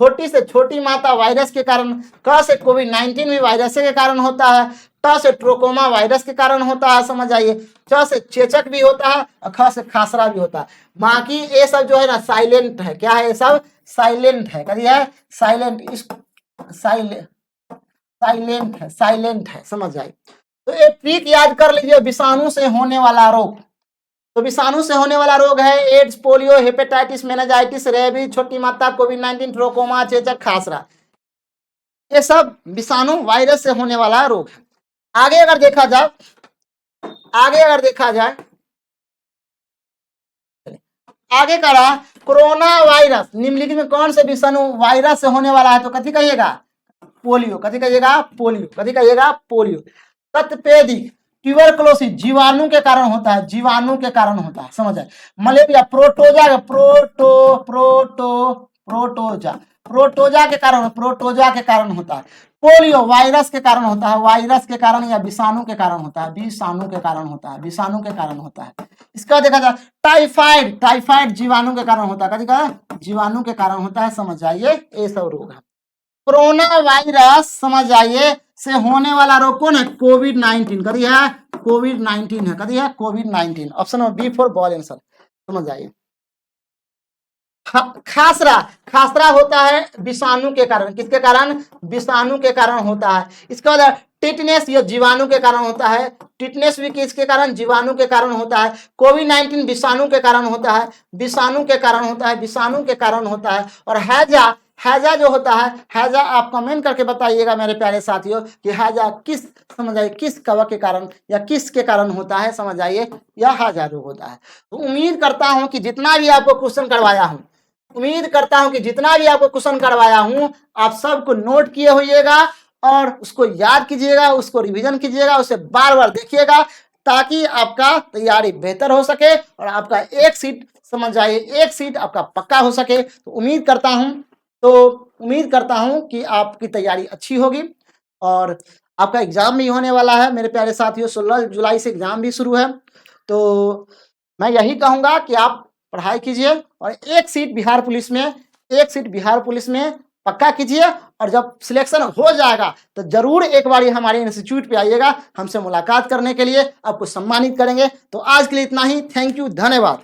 छोटी से छोटी माता वायरस के कारण। क से कोविड-19 भी वायरस के कारण होता है। ट से ट्रोकोमा वायरस के कारण होता है, समझ आइए। च से चेचक भी होता है और ख से खासरा भी होता है। बाकी ये सब जो है ना साइलेंट है। क्या है? ये सब साइलेंट है। करिए साइलेंट है, समझ आइए। तो एक ट्रिक याद कर लीजिए, विषाणु से होने वाला रोग। तो विषाणु से होने वाला रोग है AIDS, polio, hepatitis, meningitis, rabies, छोटी माता, कोविड-19, ट्रोकोमा, चेचक, खासरा। ये सब विषाणु वायरस से होने वाला रोग है। आगे अगर देखा जाए आगे का रहा कोरोना वायरस। निम्नलिखित में कौन से विषाणु वायरस से होने वाला है? तो कथी कहिएगा? पोलियो। कथी कहिएगा? पोलियो। तत्पेदिक ट्यूबरकुलोसिस जीवाणु के कारण होता है, जीवाणु के कारण होता है, समझ आए। मलेरिया प्रोटोजा, प्रोटोजा प्रोटोजा के कारण, प्रोटोजा के कारण होता है। पोलियो वायरस के कारण होता है, वायरस के कारण या विषाणु के कारण होता है, विषाणु के कारण होता है, विषाणु के कारण होता है। इसका देखा जाए टाइफाइड, टाइफाइड जीवाणु के कारण होता है, कभी कहा जीवाणु के कारण होता है, समझ जाइए ये सब रोग है। कोरोना वायरस समझ जाइए से होने वाला रोग कौन है, कोविड 19 कदी है, कोविड 19 है, कदी है covid 19। Option number B for ball answer, समझ जाइए। खासरा, खासरा होता है विषाणु के कारण, किसके कारण, विषाणु के कारण होता है। इसके बाद टिटनेस, ये जीवाणु के कारण होता है, टिटनेस भी किसके कारण, जीवाणु के कारण होता है। कोविड 19 विषाणु के कारण होता है, विषाणु के कारण होता है, विषाणु के कारण होता है। और हैजा, हैजा जो होता है, हैजा आप कमेंट करके बताइएगा मेरे प्यारे साथियों कि हैजा किस, समझ आइए किस कवक के कारण या किस के कारण होता है, समझ आइए यह हैजा रोग होता है। तो उम्मीद करता हूं कि जितना भी आपको क्वेश्चन करवाया हूं, उम्मीद करता हूं कि जितना भी आपको क्वेश्चन करवाया हूं आप सबको नोट किए होइएगा और उसको याद कीजिएगा, उसको रिवीजन कीजिएगा, उसे बार बार देखिएगा ताकि आपका तैयारी बेहतर हो सके और आपका एक सीट, समझ जाइए एक सीट आपका पक्का हो सके। तो उम्मीद करता हूं कि आपकी तैयारी अच्छी होगी और आपका एग्जाम भी होने वाला है मेरे प्यारे साथियों। 16 जुलाई से एग्जाम भी शुरू है, तो मैं यही कहूंगा कि आप पढ़ाई कीजिए और एक सीट बिहार पुलिस में, एक सीट बिहार पुलिस में पक्का कीजिए। और जब सिलेक्शन हो जाएगा तो जरूर एक बार हमारे इंस्टीट्यूट पे आइएगा, हमसे मुलाकात करने के लिए आपको सम्मानित करेंगे। तो आज के लिए इतना ही, थैंक यू, धन्यवाद।